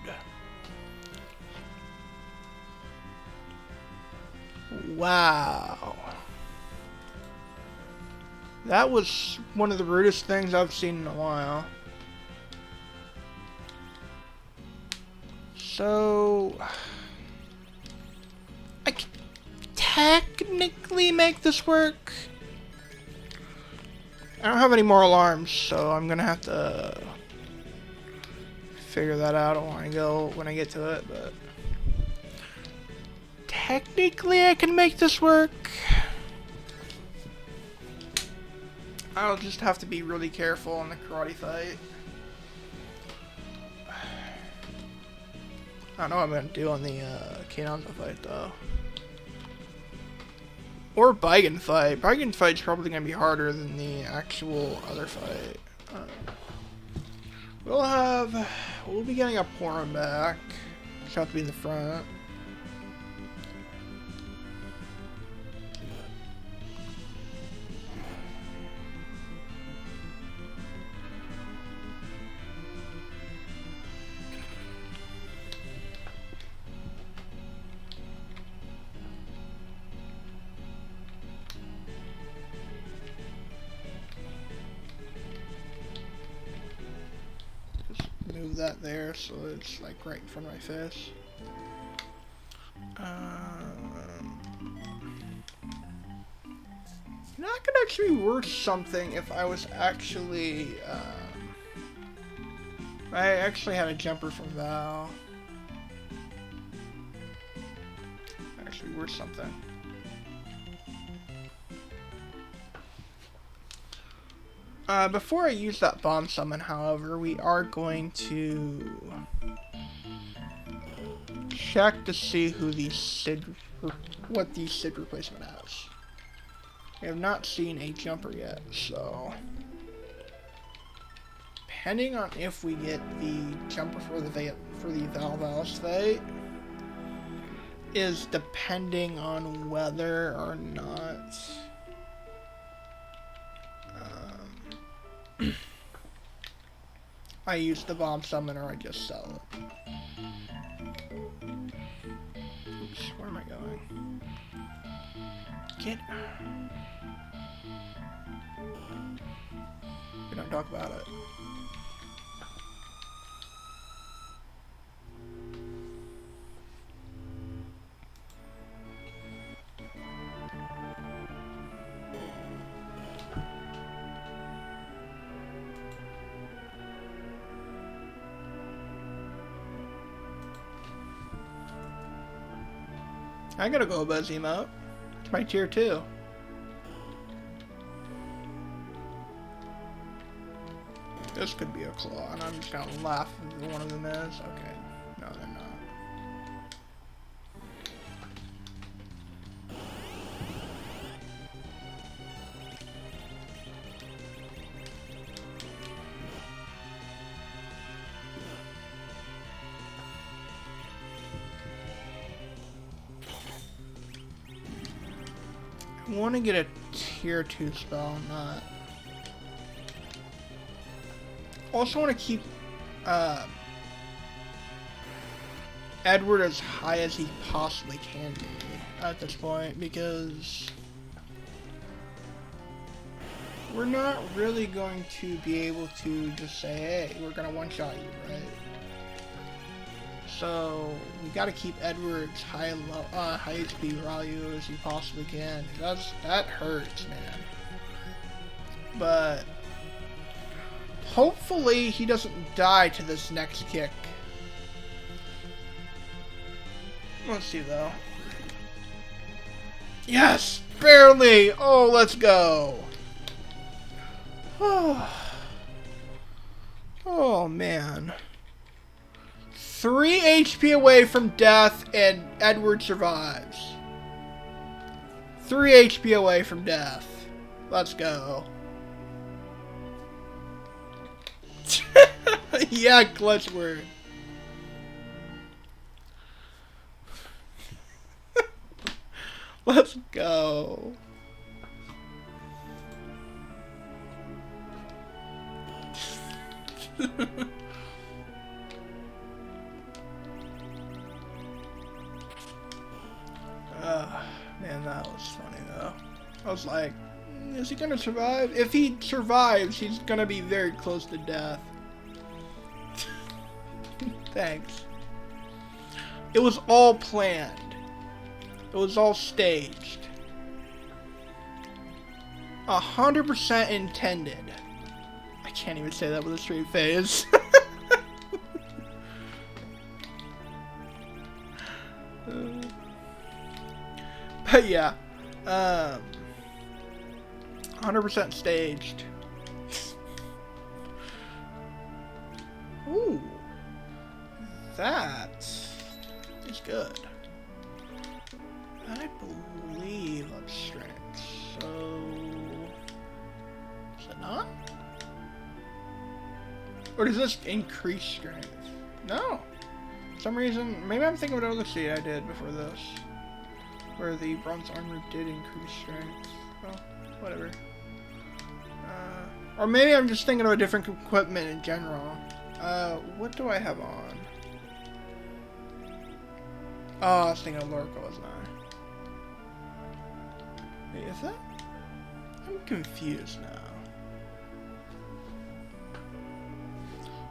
Wow. That was one of the rudest things I've seen in a while. So I can technically make this work. I don't have any more alarms, so I'm gonna have to figure that out when I get to it, but technically I can make this work. I'll just have to be really careful in the karate fight. I don't know what I'm gonna do on the Kinanza fight though. Or Baigen fight. Baigen fight's probably gonna be harder than the actual other fight. We'll be getting a Porum back. Just have to be in the front. Move that there so it's like right in front of my face. That could actually be worth something if I was actually I actually had a jumper from Val. Actually worth something. Before I use that bomb summon, however, we are going to check to see who what the Sid replacement has. We have not seen a jumper yet, so depending on if we get the jumper for the Valvalis fight is depending on whether or not I use the bomb summon or I just sell it. Oops, where am I going? Get. We don't talk about it. I gotta go Golbez emote. It's my tier 2. This could be a claw, and I'm just gonna laugh if one of them is. Okay. No, they're not. I want to get a tier 2 spell on that. Also want to keep Edward as high as he possibly can be at this point, because we're not really going to be able to just say, hey, we're going to one-shot you, right? So we got to keep Edward's high HP value as he possibly can. That hurts, man. But hopefully he doesn't die to this next kick. Let's see though. Yes, barely. Oh, let's go. Oh man. 3 HP away from death, and Edward survives. 3 HP away from death. Let's go. Yeah, clutch word. Let's go. Man, that was funny though. I was like, is he gonna survive? If he survives, he's gonna be very close to death. Thanks. It was all planned. It was all staged. 100% intended. I can't even say that with a straight face. But yeah, 100% staged. Ooh, that is good. I believe on strength, so is it not? Or does this increase strength? No. For some reason, maybe I'm thinking of another seed I did before this, where the bronze armor did increase strength. Well, whatever. Or maybe I'm just thinking of a different equipment in general. What do I have on? Oh, I was thinking of Lorca, wasn't I? Wait, is that? I'm confused now.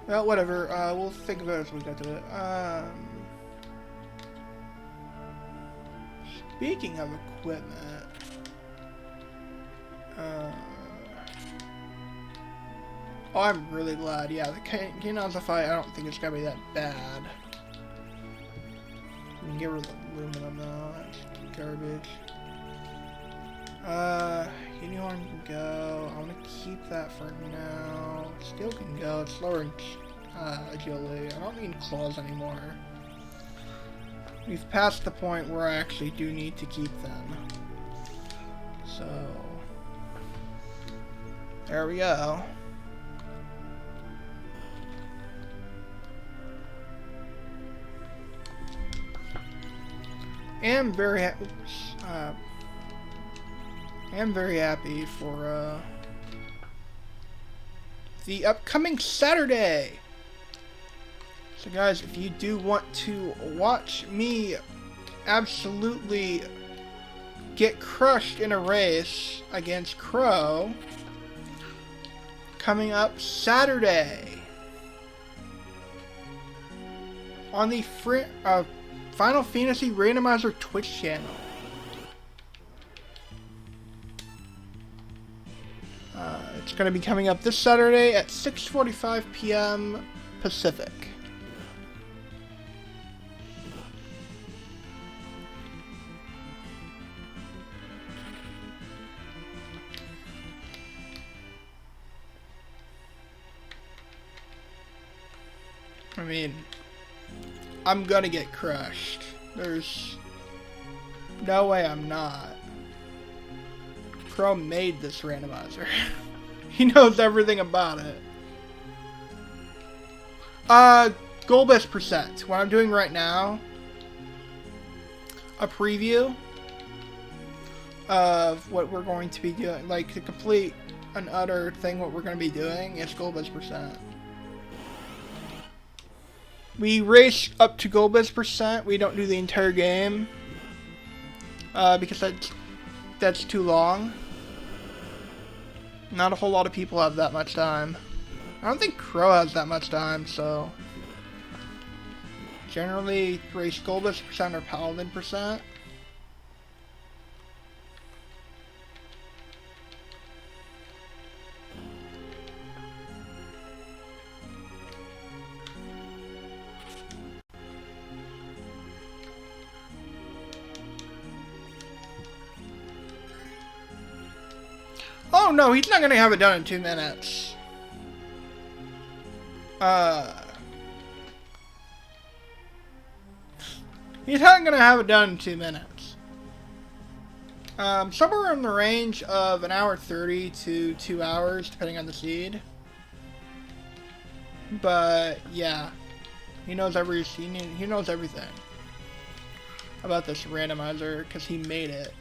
Well, whatever. We'll think about it as we get to it. Speaking of equipment, oh, I'm really glad. Yeah, the Canon's fight, I don't think it's gonna be that bad. We can get rid of the aluminum though. That's garbage. Unicorn can go. I want to keep that for now. Steel can go. It's lowering agility. I don't need claws anymore. We've passed the point where I actually do need to keep them. So there we go. I'm very happy for the upcoming Saturday. So guys, if you do want to watch me absolutely get crushed in a race against Crow, coming up Saturday on the Final Fantasy Randomizer Twitch channel. It's going to be coming up this Saturday at 6:45 p.m. Pacific. I mean, I'm gonna get crushed. There's no way I'm not. Pro made this randomizer. He knows everything about it. Golbez percent. What I'm doing right now, a preview of what we're going to be doing, like the complete and utter thing what we're going to be doing is Golbez percent. We race up to Golbez percent. We don't do the entire game because that's too long. Not a whole lot of people have that much time. I don't think Crow has that much time, so generally race Golbez percent or Paladin percent. Oh no, he's not gonna have it done in 2 minutes. He's not gonna have it done in 2 minutes. Somewhere in the range of 1 hour 30 to 2 hours, depending on the seed. But yeah, he knows everything about this randomizer because he made it.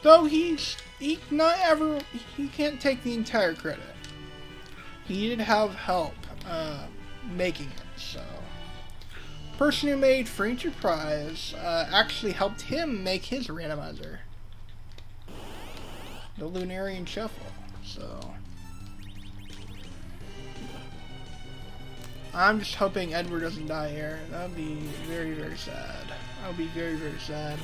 Though he can't take the entire credit. He did have help making it, so. Person who made Free Enterprise actually helped him make his randomizer. The Lunarian Shuffle, so. I'm just hoping Edward doesn't die here. That would be very, very sad. That would be very, very sad.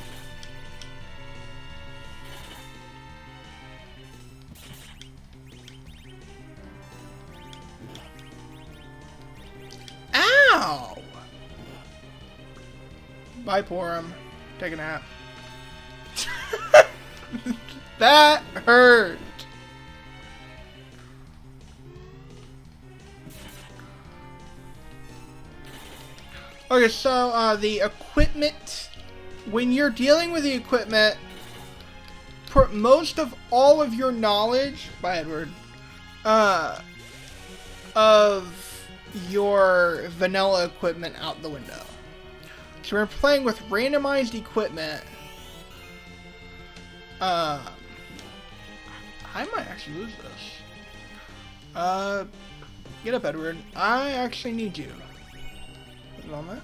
Ow! Bye, Porum. Take a nap. That hurt. Okay, so the equipment, when you're dealing with the equipment, put most of all of your knowledge, by Edward, of your vanilla equipment out the window. So we're playing with randomized equipment. I might actually lose this. Get up, Edward. I actually need you. Moment.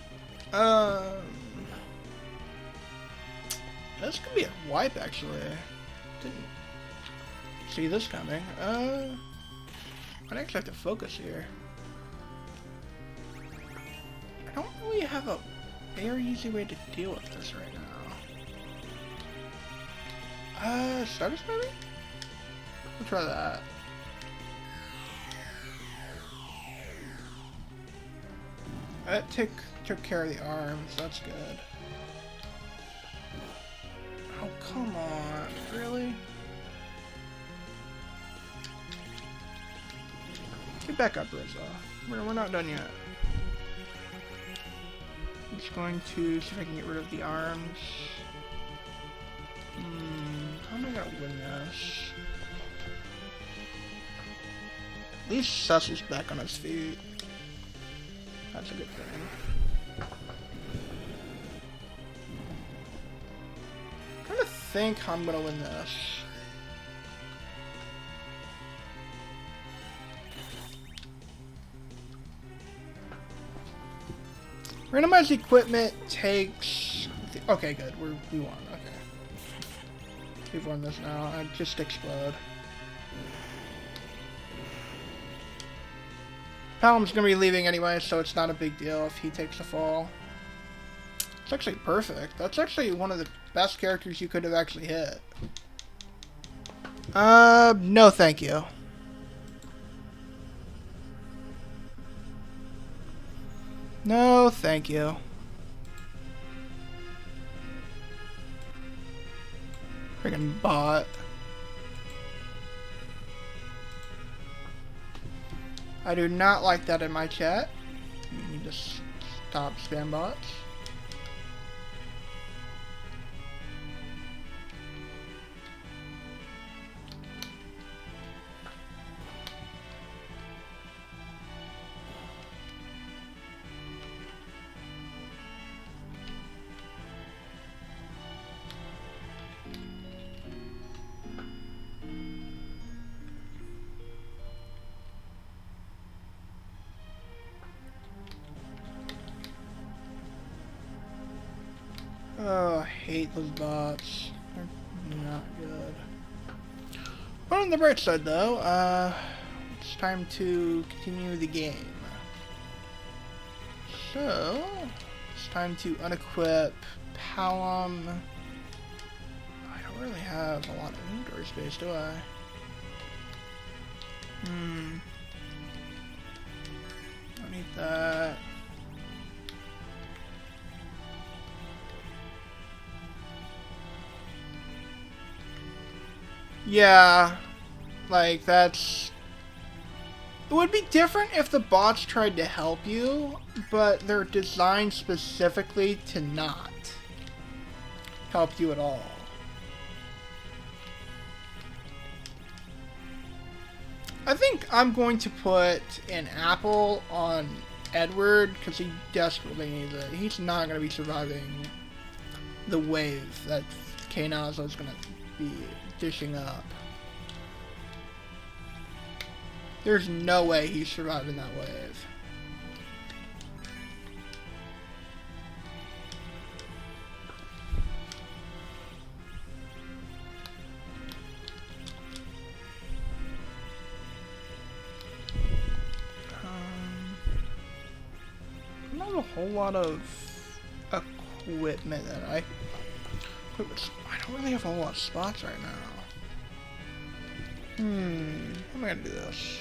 This could be a wipe, actually. Didn't see this coming. I'd actually have to focus here. I don't really have a very easy way to deal with this right now. Status maybe? We'll try that. That took care of the arms, that's good. Oh, come on, really? Get back up, Rizzo. We're not done yet. I'm just going to see if I can get rid of the arms. How am I gonna win this? At least Cecil's back on his feet. That's a good thing. I'm trying to think how I'm gonna win this. Randomized equipment takes... Okay, good. We won. Okay. We've won this now. I just explode. Palom's gonna be leaving anyway, so it's not a big deal if he takes the fall. It's actually perfect. That's actually one of the best characters you could have actually hit. No thank you. No thank you. Friggin' bot. I do not like that in my chat. You need to stop spam bots. Oh, I hate those bots. They're not good. But on the bright side, though, it's time to continue the game. So, it's time to unequip Palom. I don't really have a lot of inventory space, do I? I need that. Yeah, like that's... It would be different if the bots tried to help you, but they're designed specifically to not help you at all. I think I'm going to put an apple on Edward because he desperately needs it. He's not going to be surviving the wave that K-Naza is going to be dishing up. There's no way he's surviving that wave. have a whole lot of equipment that I don't really have a whole lot of spots right now. How am I gonna do this?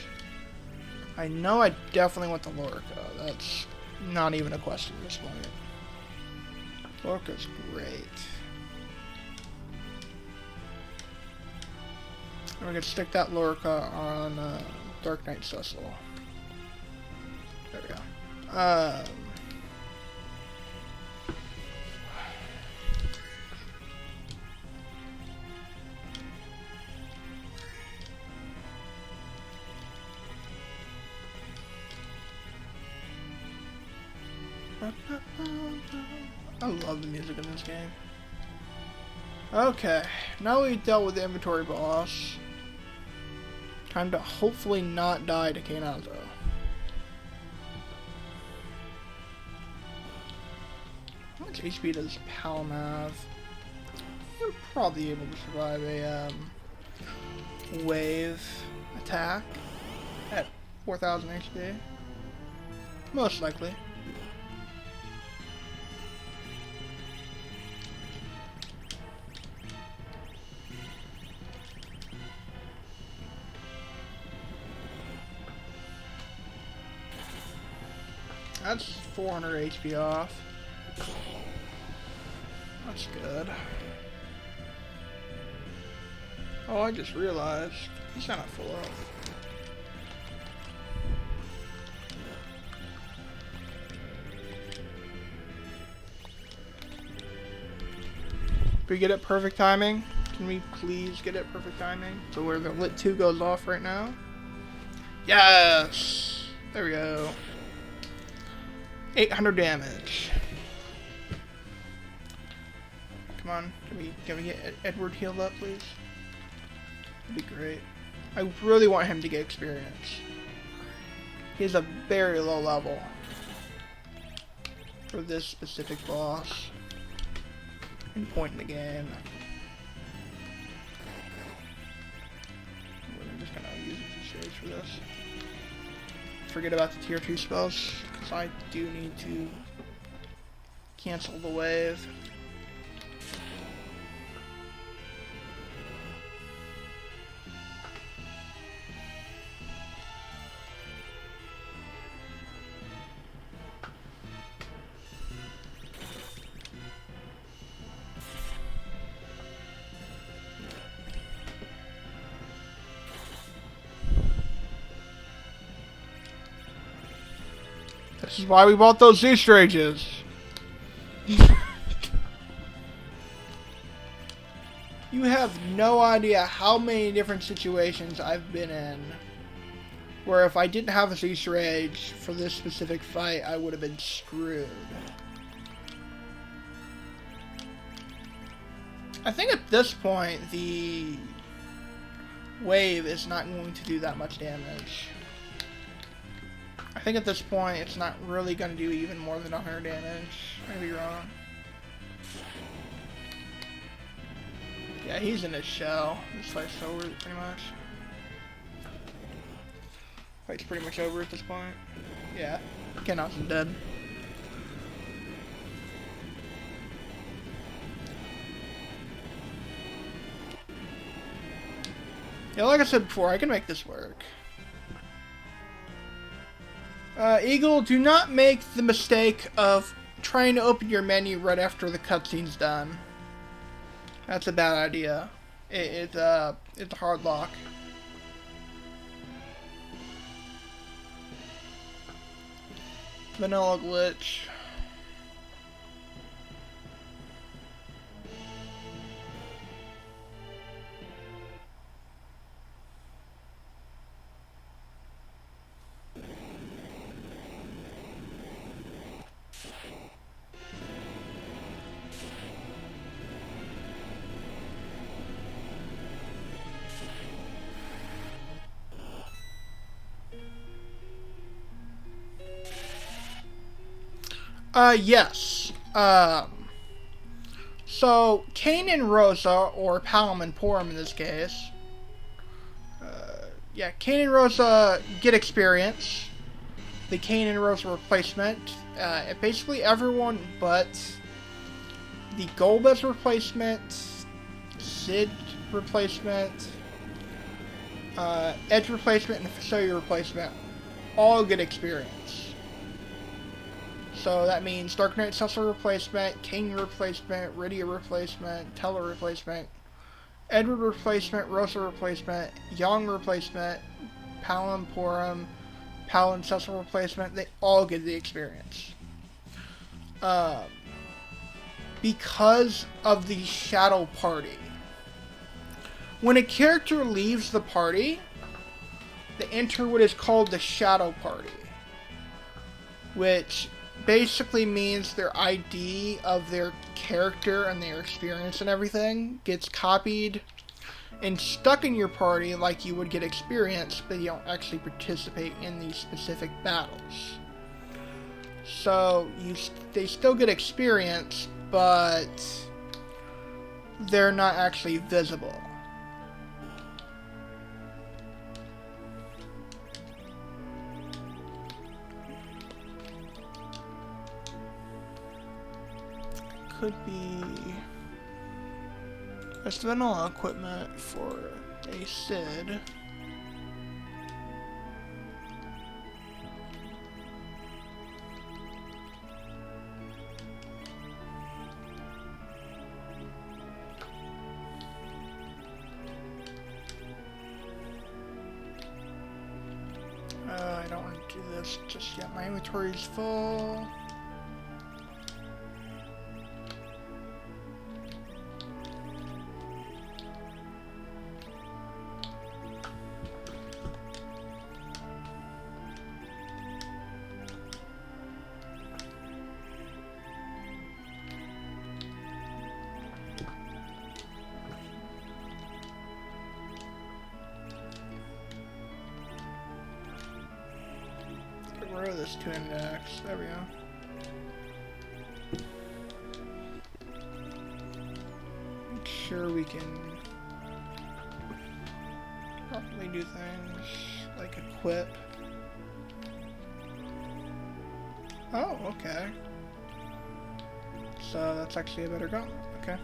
I know I definitely want the Lorca. That's not even a question at this point. Lorca's great. And we're gonna stick that Lorca on Dark Knight Cecil. There we go. I love the music in this game. Okay, now we've dealt with the inventory boss. Time to hopefully not die to Kainazo. How much HP does Palom have? You're probably able to survive a wave attack at 4,000 HP. Most likely. That's 400 HP off. That's good. Oh, I just realized he's not full up. If we get it perfect timing, can we please get it perfect timing? So where the lit 2 goes off right now. Yes! There we go. 800 damage. Come on, can we get Edward healed up, please? That'd be great. I really want him to get experience. He's a very low level for this specific boss and point in the game. We're just gonna use the shades for this. Forget about the tier 2 spells, because I do need to cancel the wave. This is why we bought those Easter eggs. You have no idea how many different situations I've been in where if I didn't have a Easter egg for this specific fight, I would have been screwed. I think at this point, the wave is not going to do that much damage. I think at this point, it's not really going to do even more than 100 damage. I may be wrong. Yeah, he's in his shell. This fight's over, pretty much. Fight's pretty much over at this point. Yeah, Kainazo's dead. Yeah, like I said before, I can make this work. Eagle, do not make the mistake of trying to open your menu right after the cutscene's done. That's a bad idea. It's a hard lock. Vanilla glitch. Yes. So, Kane and Rosa, or Palom and Porum in this case, yeah, Kane and Rosa get experience, the Kane and Rosa replacement. Basically everyone but the Golbez replacement, Sid replacement, Edge replacement, and the Facility replacement all get experience. So that means Dark Knight Cecil replacement, King replacement, Rydia replacement, Teller replacement, Edward replacement, Rosa replacement, Young replacement, Palin Porum, Palin Cecil replacement, they all get the experience. Because of the Shadow Party. When a character leaves the party, they enter what is called the Shadow Party, which basically means their ID of their character and their experience and everything gets copied and stuck in your party like you would get experience, but you don't actually participate in these specific battles. So they still get experience, but they're not actually visible. Could be that's vanilla equipment for a Sid. I don't want to do this just yet. My inventory is full. Get rid of this 2 index. There we go. Make sure we can properly do things like equip. Oh, okay. So that's actually a better gun. Okay.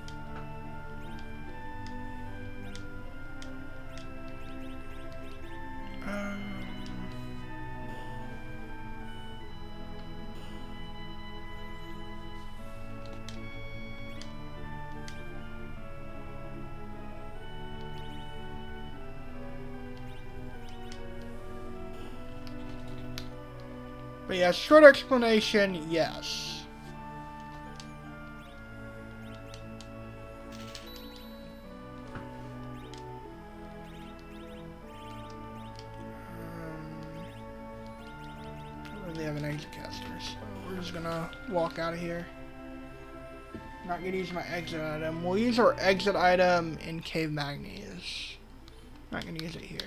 But yeah, short explanation, yes. Don't really have an exit caster, so we're just gonna walk out of here. Not gonna use my exit item. We'll use our exit item in Cave Magnes. Not gonna use it here.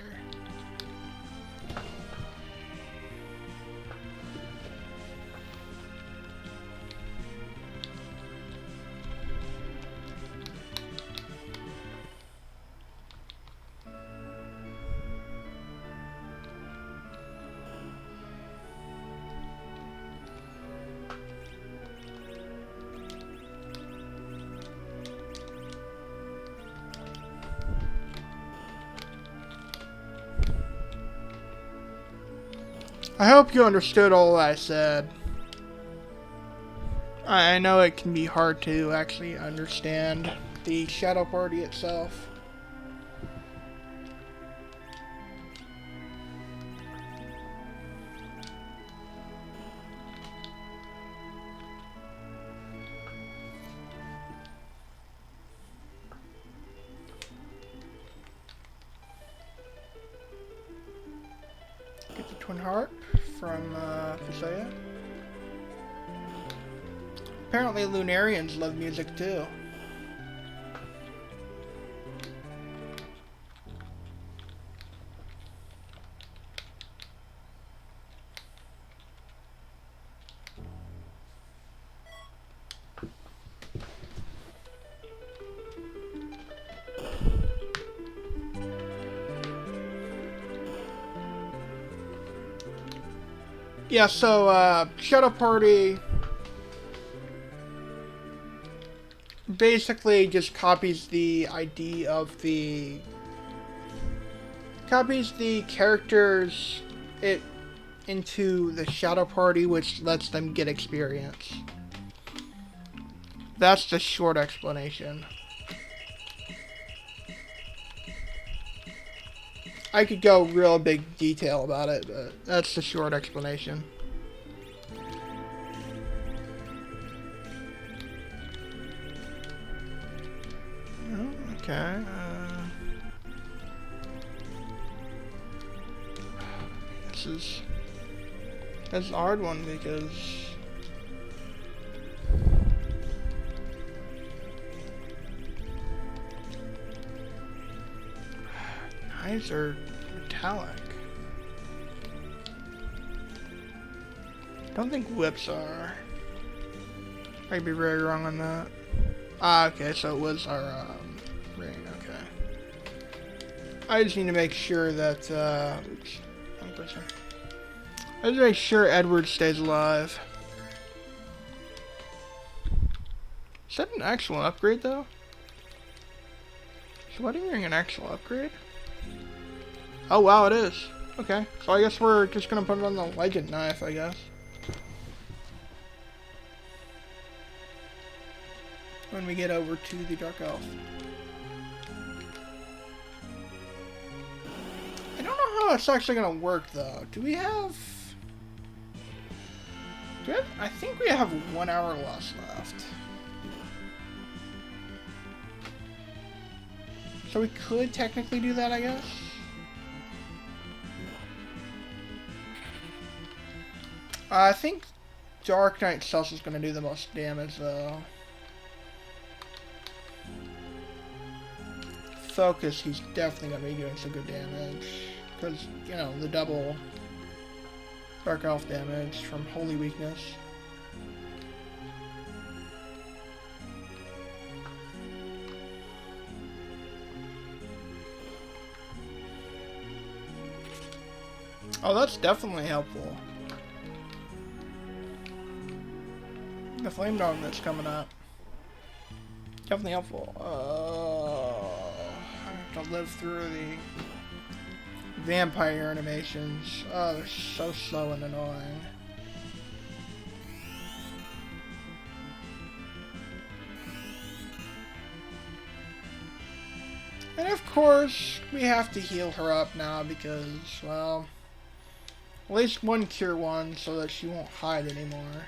I hope you understood all I said. I know it can be hard to actually understand the Shadow Party itself. Get the Twin Harp from Visaya. Apparently Lunarians love music too. Yeah, so, Shadow Party basically just copies the ID of the... copies the characters into the Shadow Party, which lets them get experience. That's the short explanation. I could go real big detail about it, but that's the short explanation. Oh, okay. This is a hard one because knives are metallic. Don't think whips are. I'd be very wrong on that. Ah, okay, so it was our ring. Okay. I just need to make sure that. Oops, wrong person. I just make sure Edward stays alive. Is that an actual upgrade though? Is wedding ring an actual upgrade? Oh wow, it is. Okay, so I guess we're just gonna put it on the legend knife, I guess. When we get over to the Dark Elf. I don't know how it's actually gonna work though. Do we have... I think we have 1 hour lost left. So we could technically do that, I guess. I think Dark Knight Cells is going to do the most damage, though. Focus, he's definitely going to be doing some good damage. Because, you know, the double Dark Elf damage from Holy Weakness. Oh, that's definitely helpful. The Flame Dog that's coming up. Definitely helpful. I have to live through the vampire animations. Oh, they're so slow and annoying. And of course, we have to heal her up now because, well, at least one cure one so that she won't hide anymore.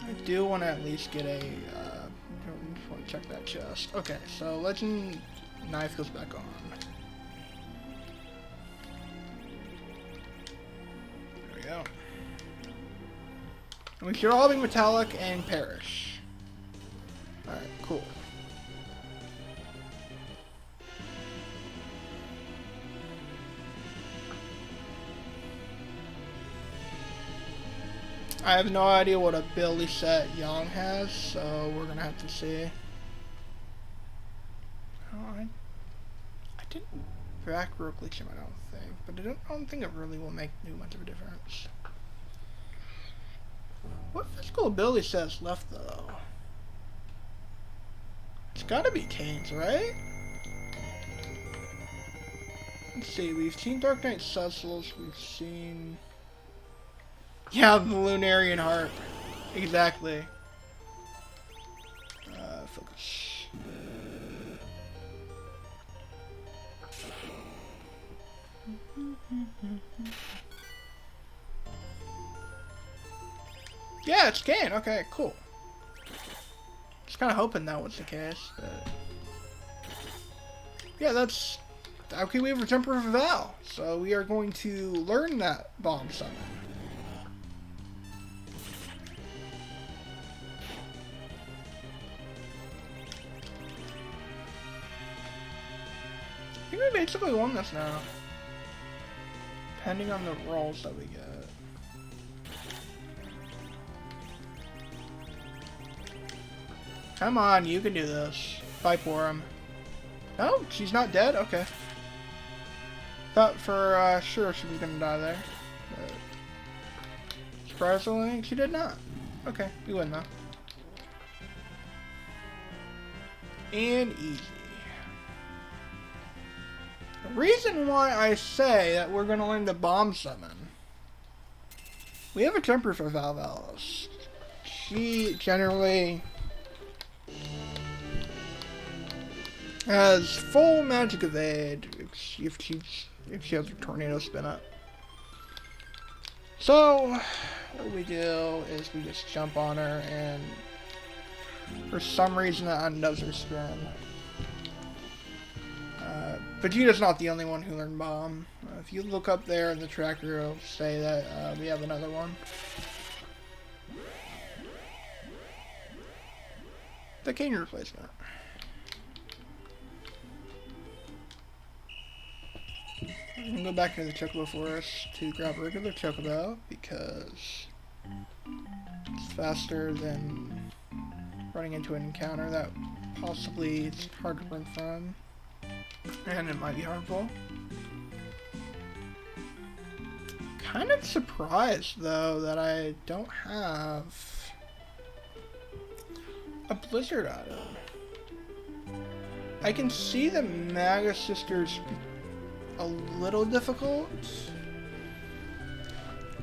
I do want to at least get a, just want to check that chest. Okay, so Legend Knife goes back on. There we go. And we should all be metallic and perish. Alright, cool. I have no idea what ability set Yang has, so we're gonna have to see. Oh, I didn't back row glitch him, I don't think, but I don't think it really will make too much of a difference. What physical ability set is left though? It's gotta be Kane's, right? Let's see, we've seen Dark Knight Cecil's, we've seen... Yeah, the Lunarian Harp. Exactly. Focus. Yeah, it's Kane. Okay, cool. Just kind of hoping that was the case, but... Yeah, that's... Okay, we have a Temper of Val. So we are going to learn that bomb summon. I think we basically won this now. Depending on the rolls that we get. Come on, you can do this. Fight for him. No, she's not dead? Okay. Thought for sure she was gonna die there. But surprisingly, she did not. Okay, we win though. And easy. The reason why I say that we're gonna learn the bomb summon. We have a temper for Valvalis. She generally has full magic evade if she has her tornado spin up. So what we do is we just jump on her, and for some reason that undoes her spin. Vegeta's not the only one who learned bomb. If you look up there in the tracker, it'll say that we have another one. The cane replacement. I'm gonna go back into the Chocobo Forest to grab a regular Chocobo because it's faster than running into an encounter that possibly it's hard to run from, and it might be harmful. Kind of surprised though that I don't have a Blizzard item. I can see the Maga Sisters a little difficult.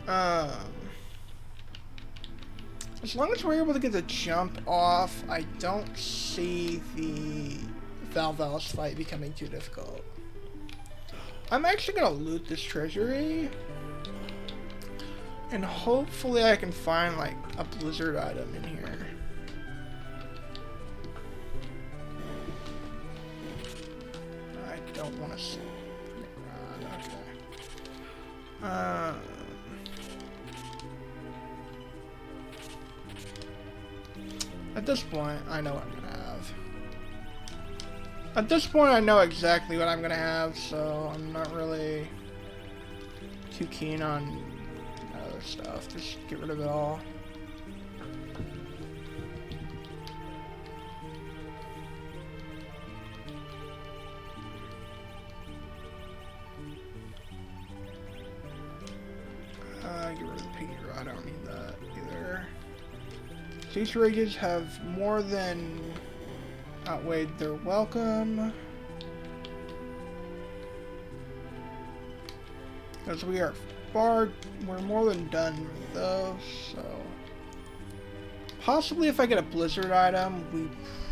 As long as we're able to get the jump off, I don't see the Valvalis fight becoming too difficult. I'm actually gonna loot this treasury, and hopefully I can find like a Blizzard item in here. I don't want to see. Okay. At this point, I know what I'm gonna have. At this point, I know exactly what I'm gonna have, so I'm not really too keen on other stuff. Just get rid of it all. Get rid of the piggy rod. I don't need that either. These rages have more than outweighed their welcome, because we're more than done with those. So possibly if I get a Blizzard item, we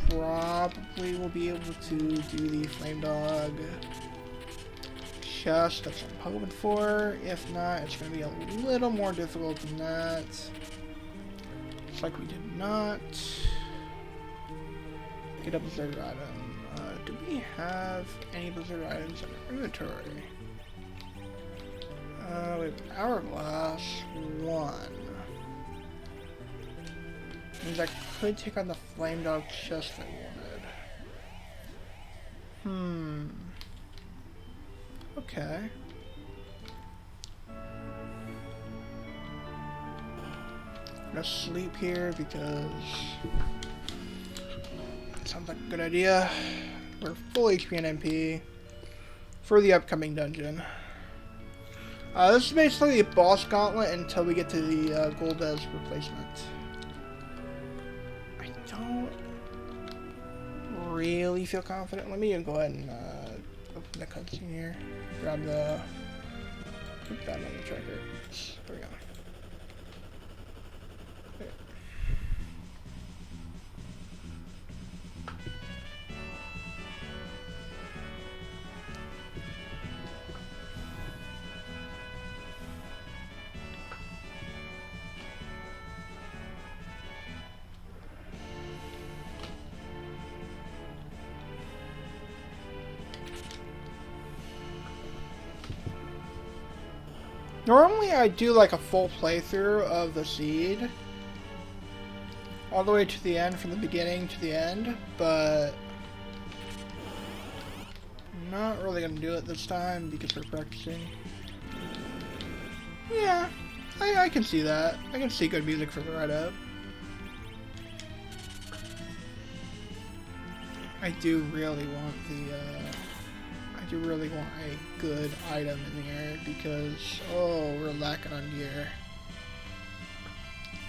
probably will be able to do the Flame Dog chest. That's what I'm hoping for. If not, it's going to be a little more difficult than that. Looks like we did not get a Blizzard item. Do we have any Blizzard items in our inventory? We have Hourglass 1. Means I could take on the Flame Dog chest I wanted. Okay. I'm gonna sleep here because it sounds like a good idea. We're full HP and MP for the upcoming dungeon. This is basically a boss gauntlet until we get to the Golbez replacement. I don't really feel confident. Let me go ahead and open the cutscene here. Grab the... Put that on the tracker. There we go. Okay. Normally I do like a full playthrough of the seed, all the way to the end, from the beginning to the end, but I'm not really going to do it this time because we're practicing. Yeah, I can see that. I can see good music for the write-up. I do really want the, I do really want a good item in here because, oh, we're lacking on gear.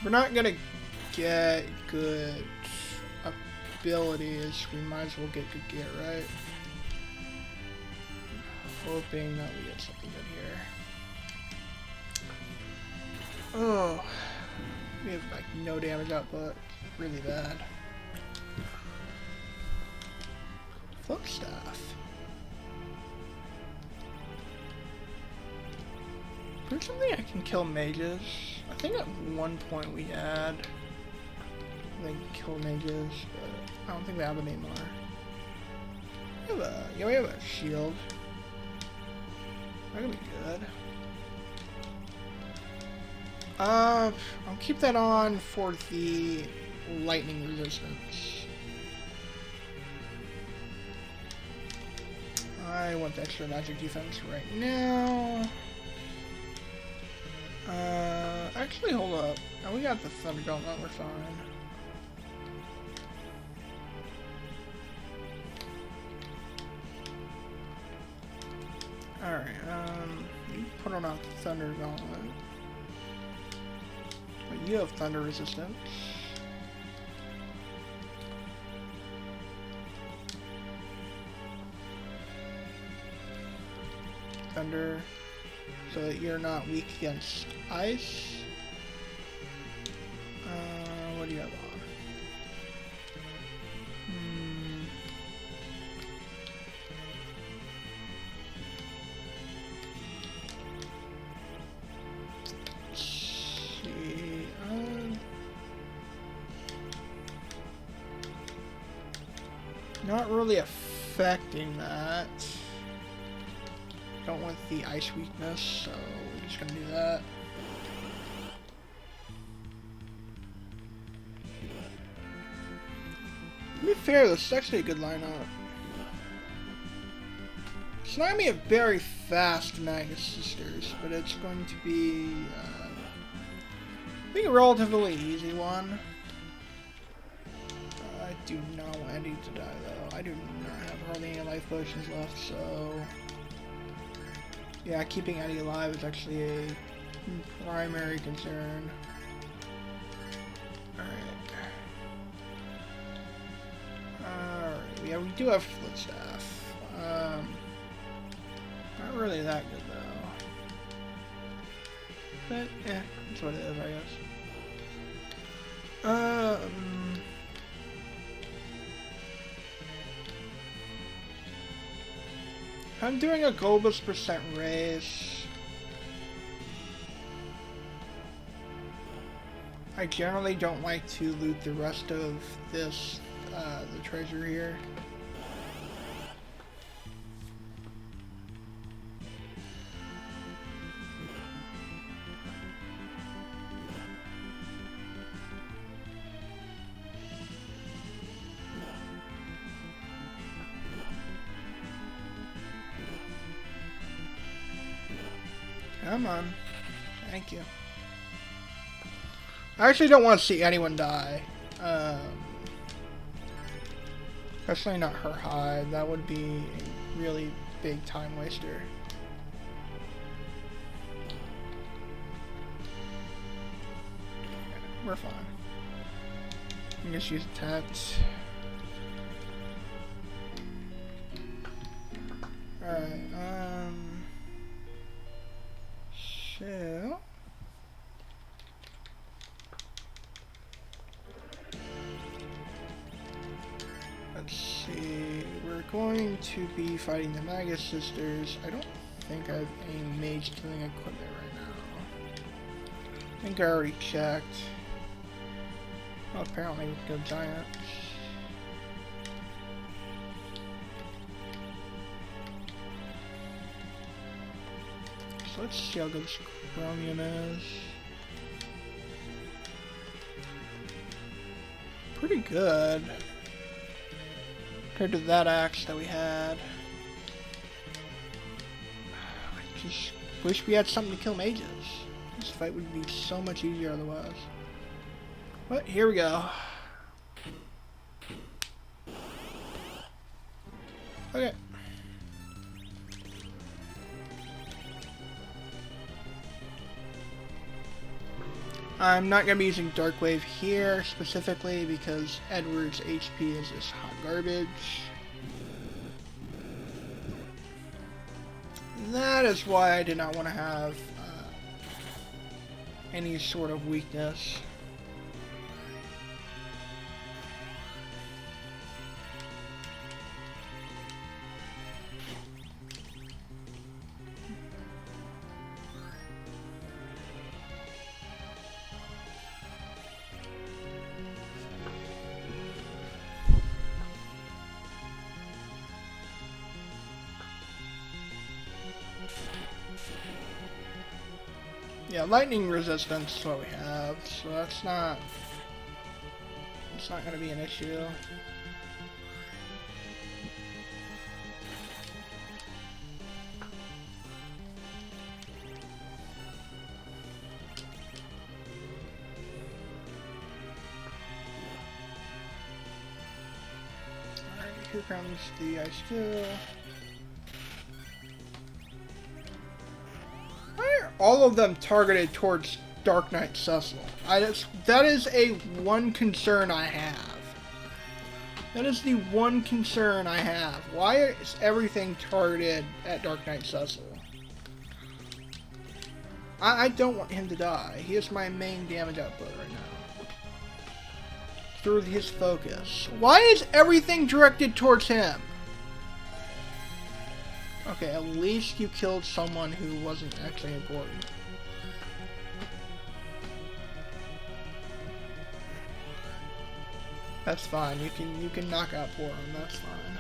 We're not gonna get good abilities, we might as well get good gear, right? Hoping that we get something good here. Oh, we have like no damage output, really bad. Float staff. There's something I can kill mages. I think at one point we had like kill mages, but I don't think we have it anymore. We have a shield. That could be good. I'll keep that on for the lightning resistance. I want the extra magic defense right now. Actually, hold up. Oh, we got the thunder gauntlet, we're fine. Alright, you put on a thunder gauntlet. But you have thunder resistance. Thunder, so that you're not weak against ice. What do you have on? Let's see. Not really affecting that. Don't want the ice weakness, so we're just gonna do that. To be fair, this is actually a good lineup. It's not gonna be a very fast Magus Sisters, but it's going to be I think a relatively easy one. I do not want Eddie to die though. I do not have hardly any life potions left, so yeah, keeping Eddie alive is actually a primary concern. Alright, yeah, we do have Foot Staff. Not really that good though. But, that's what it is, I guess. I'm doing a Golbez percent race. I generally don't like to loot the rest of this, the treasure here. Come on. Thank you. I actually don't want to see anyone die. Especially not her hide. That would be a really big time waster. We're fine. I guess use tats. Alright, so let's see, we're going to be fighting the Magus Sisters. I don't think I have any mage killing equipment right now. I think I already checked. Well, apparently we can go giant. So let's see how good this chromium is. Pretty good compared to that axe that we had. I just wish we had something to kill mages. This fight would be so much easier otherwise. But here we go. Okay. I'm not going to be using Dark Wave here specifically because Edward's HP is just hot garbage. That is why I did not want to have any sort of weakness. Yeah, lightning resistance is what we have, so it's not going to be an issue. Alright, here comes the ice cube. All of them targeted towards Dark Knight Cecil. That is a one concern I have. That is the one concern I have. Why is everything targeted at Dark Knight Cecil? I don't want him to die. He is my main damage output right now. Through his focus. Why is everything directed towards him? Okay, at least you killed someone who wasn't actually important. That's fine. You can knock out Porum. That's fine.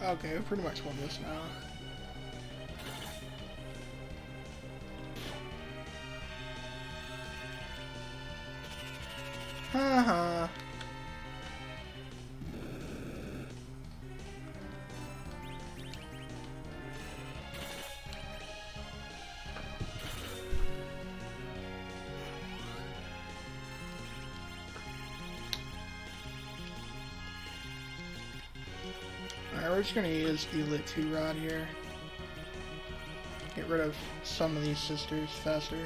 Okay, we pretty much won this now. Haha. Alright, we're just gonna use the Lit 2 Rod here. Get rid of some of these sisters faster.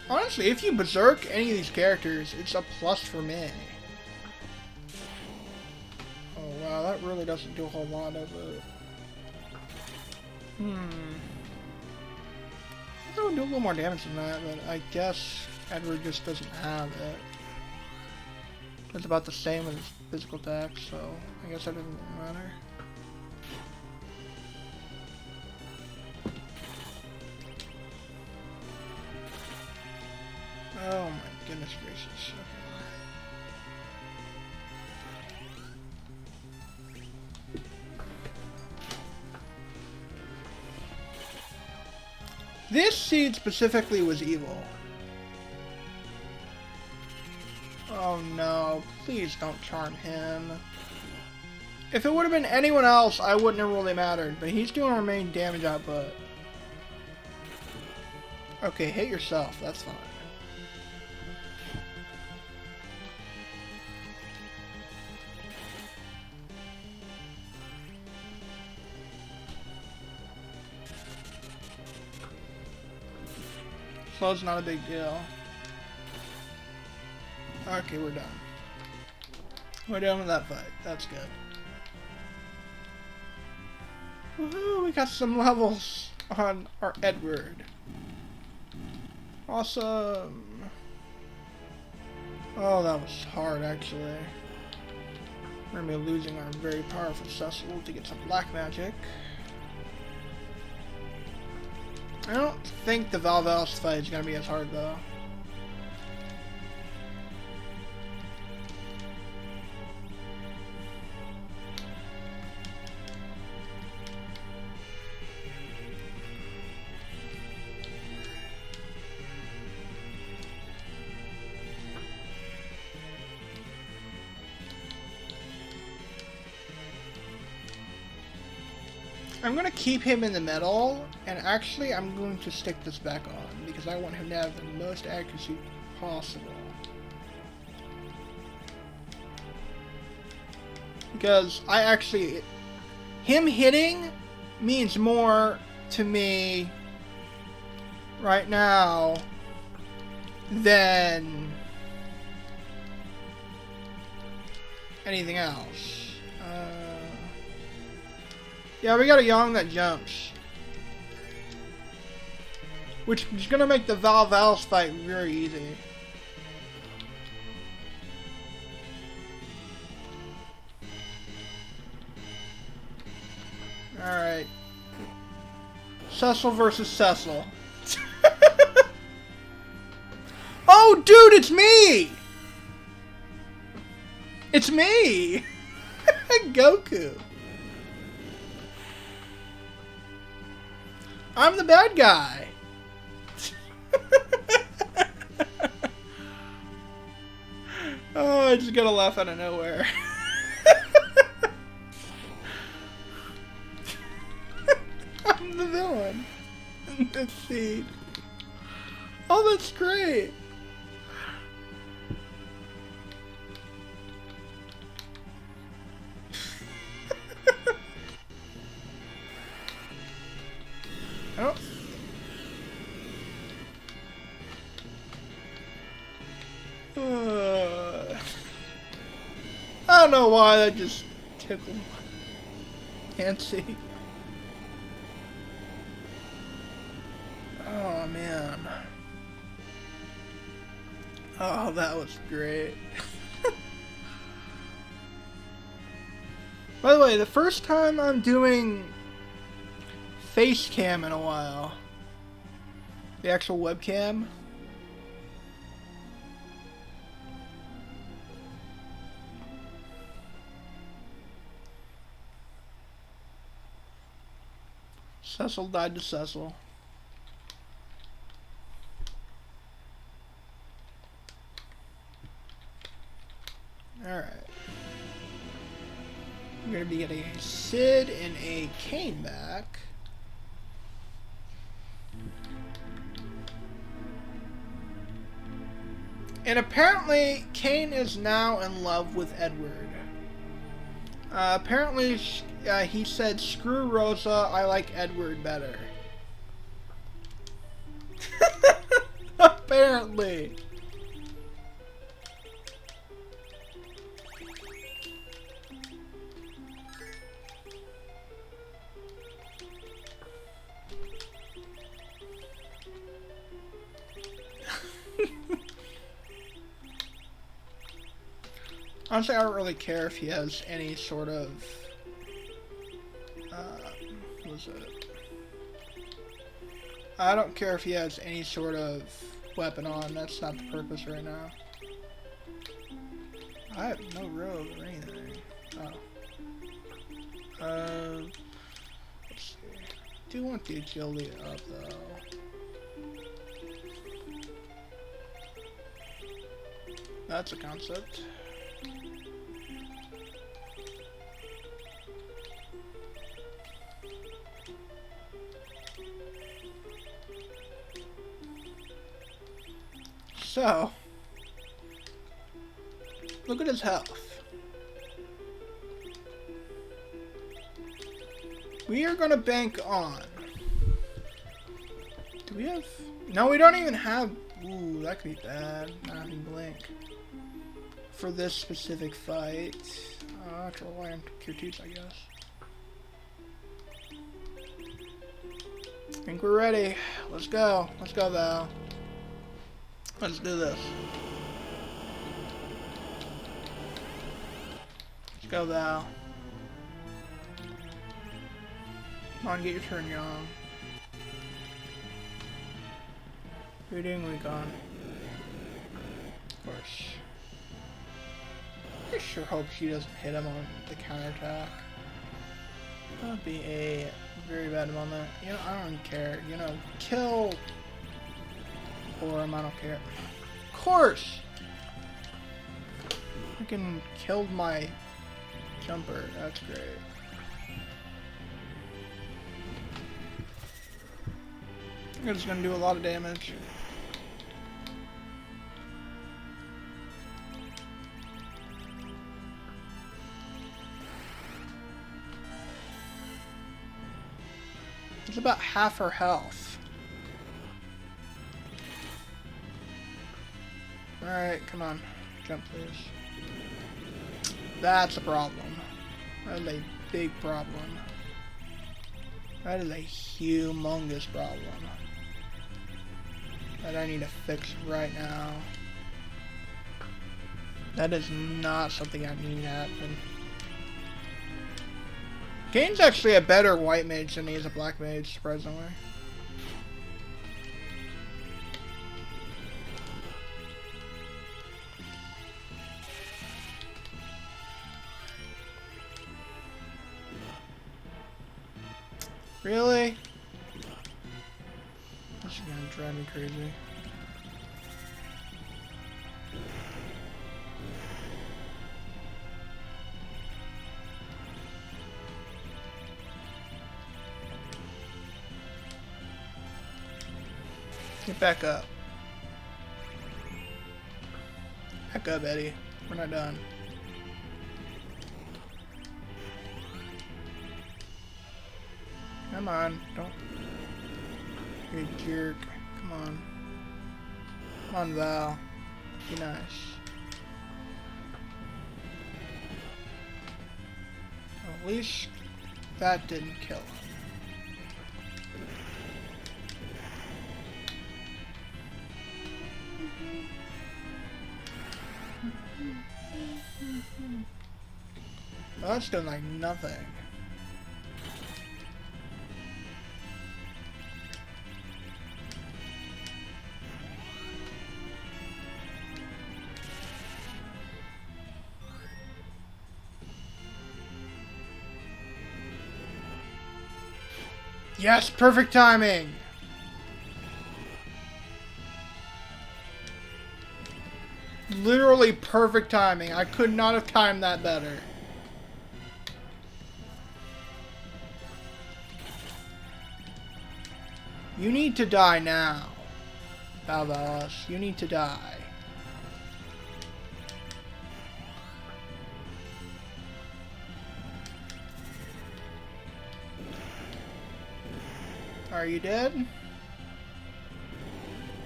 Honestly, if you berserk any of these characters, it's a plus for me. Oh wow, that really doesn't do a whole lot of it. I would do a little more damage than that, but I guess Edward just doesn't have it. It's about the same as his physical attack, so I guess that doesn't matter. Oh my goodness gracious. Okay. This seed specifically was evil. Oh no, please don't charm him. If it would have been anyone else, I wouldn't have really mattered, but he's doing our main damage output. Okay, hit yourself, that's fine. Slow's not a big deal. Okay, we're done. We're done with that fight. That's good. Woohoo! We got some levels on our Edward. Awesome. Oh, that was hard, actually. We're gonna be losing our very powerful Cecil to get some black magic. I don't think the Valvalis fight is gonna be as hard, though. I'm going to keep him in the middle, and actually I'm going to stick this back on, because I want him to have the most accuracy possible. Because I actually... him hitting means more to me right now than anything else. Yeah, we got a Yang that jumps, which is gonna make the Val's fight very easy. Alright. Cecil versus Cecil. Oh, dude, it's me! It's me! Goku. I'm the bad guy. Oh, I just got a laugh out of nowhere. I'm the villain. Let's see. Oh, that's great. Oh. I don't know why that just tickled my fancy. Oh man. Oh, that was great. By the way, the first time I'm doing face cam in a while. The actual webcam. Cecil died to Cecil. Alright. We're going to be getting a Sid and a Kane back. And apparently, Kane is now in love with Edward. Apparently, he said, "Screw Rosa, I like Edward better." Apparently. Honestly, I don't really care if he has any sort of, what was it? I don't care if he has any sort of weapon on. That's not the purpose right now. I have no robe or anything. Oh. Let's see. I do want the agility up, though. That's a concept. So, look at his health. We are gonna bank on. Do we have? No, we don't even have. Ooh, that could be bad. Not having blink for this specific fight. I have to rely on Q2s, I guess. I think we're ready. Let's go. Let's go, Val. Let's do this. Let's go, Val. Come on, get your turn, Young. Reading, weak on. Of course. I sure hope she doesn't hit him on the counterattack. That would be a very bad moment. You know, I don't care. You know, kill or I don't care. Of course! Freaking killed my jumper. That's great. It's gonna do a lot of damage. It's about half her health. Alright, come on. Jump, please. That's a problem. That is a big problem. That is a humongous problem that I need to fix right now. That is not something I need to happen. Kane's actually a better white mage than he is a black mage, surprisingly. Really? This is gonna drive me crazy. Get back up. Back up, Eddie. We're not done. Come on, don't. You're a jerk. Come on. Come on, Val. Be nice. At least that didn't kill him. Well, that's doing like nothing. Yes, perfect timing! Literally perfect timing. I could not have timed that better. You need to die now, Valvalis. You need to die. Are you dead?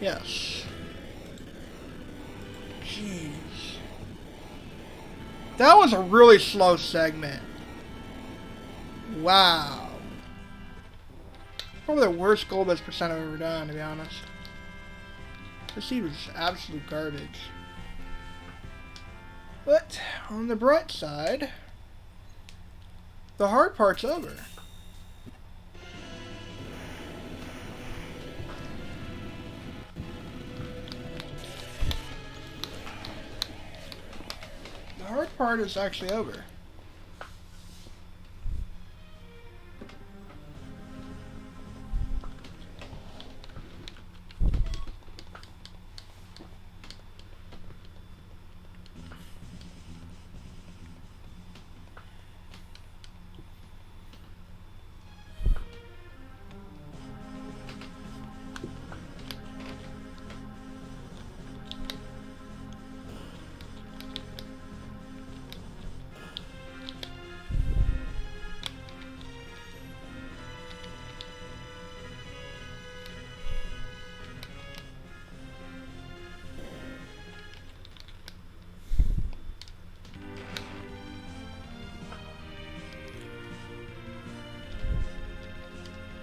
Yes. Jeez. That was a really slow segment. Wow. Probably the worst Golbez percent I've ever done, to be honest. This seed was absolute garbage. But, on the bright side, the hard part's over. The hard part is actually over.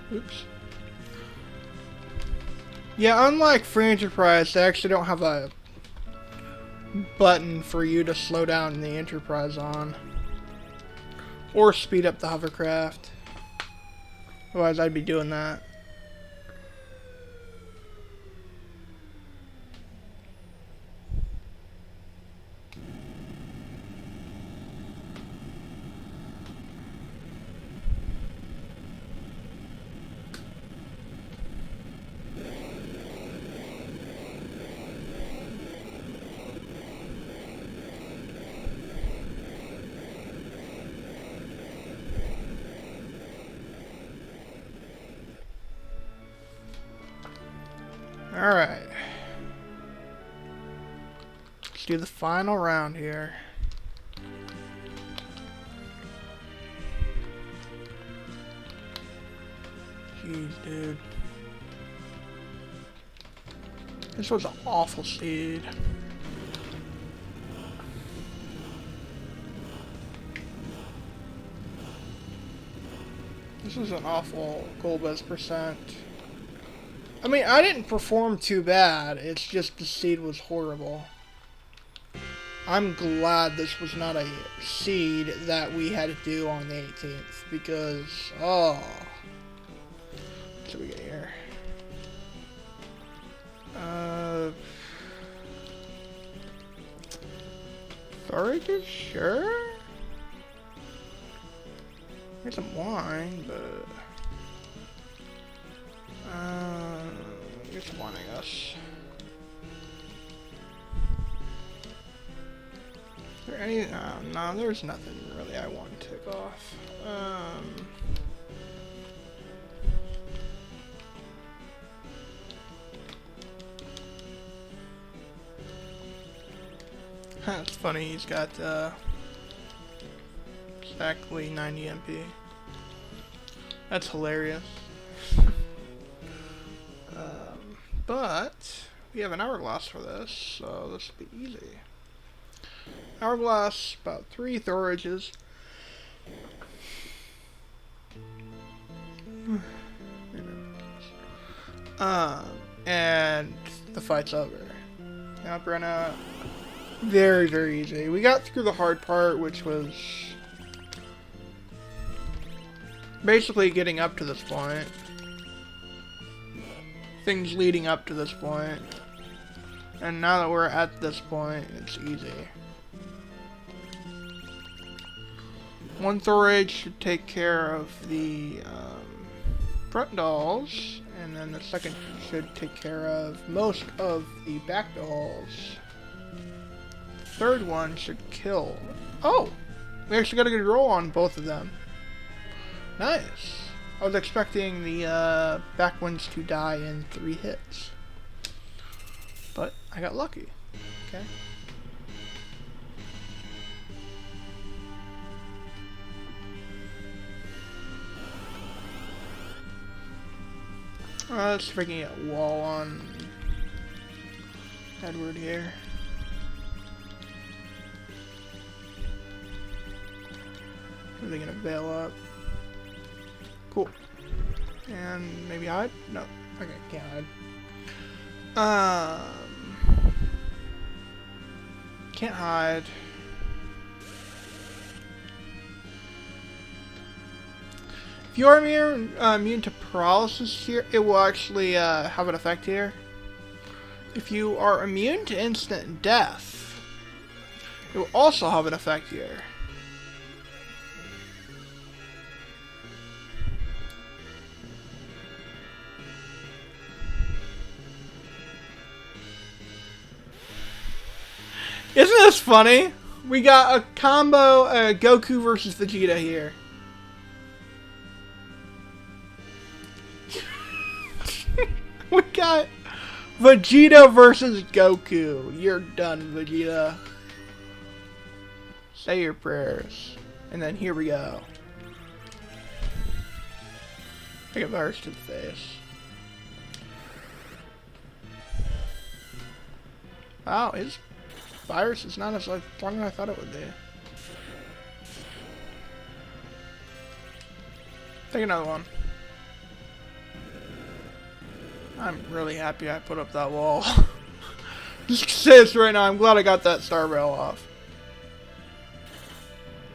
Oops. Yeah, unlike Free Enterprise, they actually don't have a button for you to slow down the Enterprise on. Or speed up the hovercraft. Otherwise, I'd be doing that. Alright. Let's do the final round here. Jeez, dude. This was an awful seed. This was an awful Golbez percent. I mean, I didn't perform too bad. It's just the seed was horrible. I'm glad this was not a seed that we had to do on the 18th because, oh. What should we get here? Forages, sure? Here's some wine, but here's some wine, I guess. Is there any? No, there's nothing really I want to tick off. It's funny, he's got exactly 90 MP. That's hilarious. But we have an hourglass for this, so this will be easy. Hourglass, about 3 Thorages. And the fight's over. Now, Brenna. Very, very easy. We got through the hard part, which was basically getting up to this point. Things leading up to this point. And now that we're at this point, it's easy. 1 Thorage should take care of the front dolls, and then the second should take care of most of the back dolls. Third one should kill. Oh! We actually got a good roll on both of them. Nice. I was expecting the back ones to die in 3 hits. But I got lucky. Okay. Let's freaking get wall on Edward here. Are they gonna bail up? Cool. And maybe hide? No. Okay, can't hide. Can't hide. If you are immune to paralysis here, it will actually have an effect here. If you are immune to instant death, it will also have an effect here. Isn't this funny? We got a combo Goku versus Vegeta here. We got Vegeta versus Goku. You're done, Vegeta. Say your prayers. And then here we go. Take a virus to the face. Wow, his virus is not as strong as I thought it would be. Take another one. I'm really happy I put up that wall. Just say this right now, I'm glad I got that star rail off.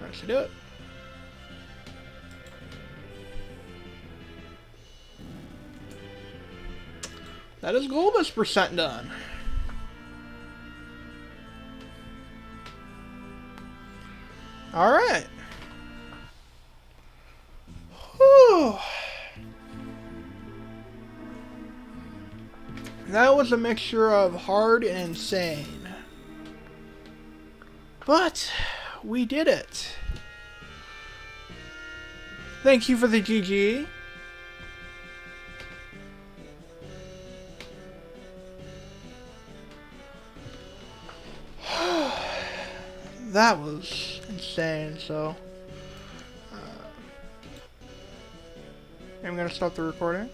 That should do it. That is Golbez percent done. Alright. Whew. That was a mixture of hard and insane. But we did it. Thank you for the GG. That was insane, so... I'm gonna stop the recording.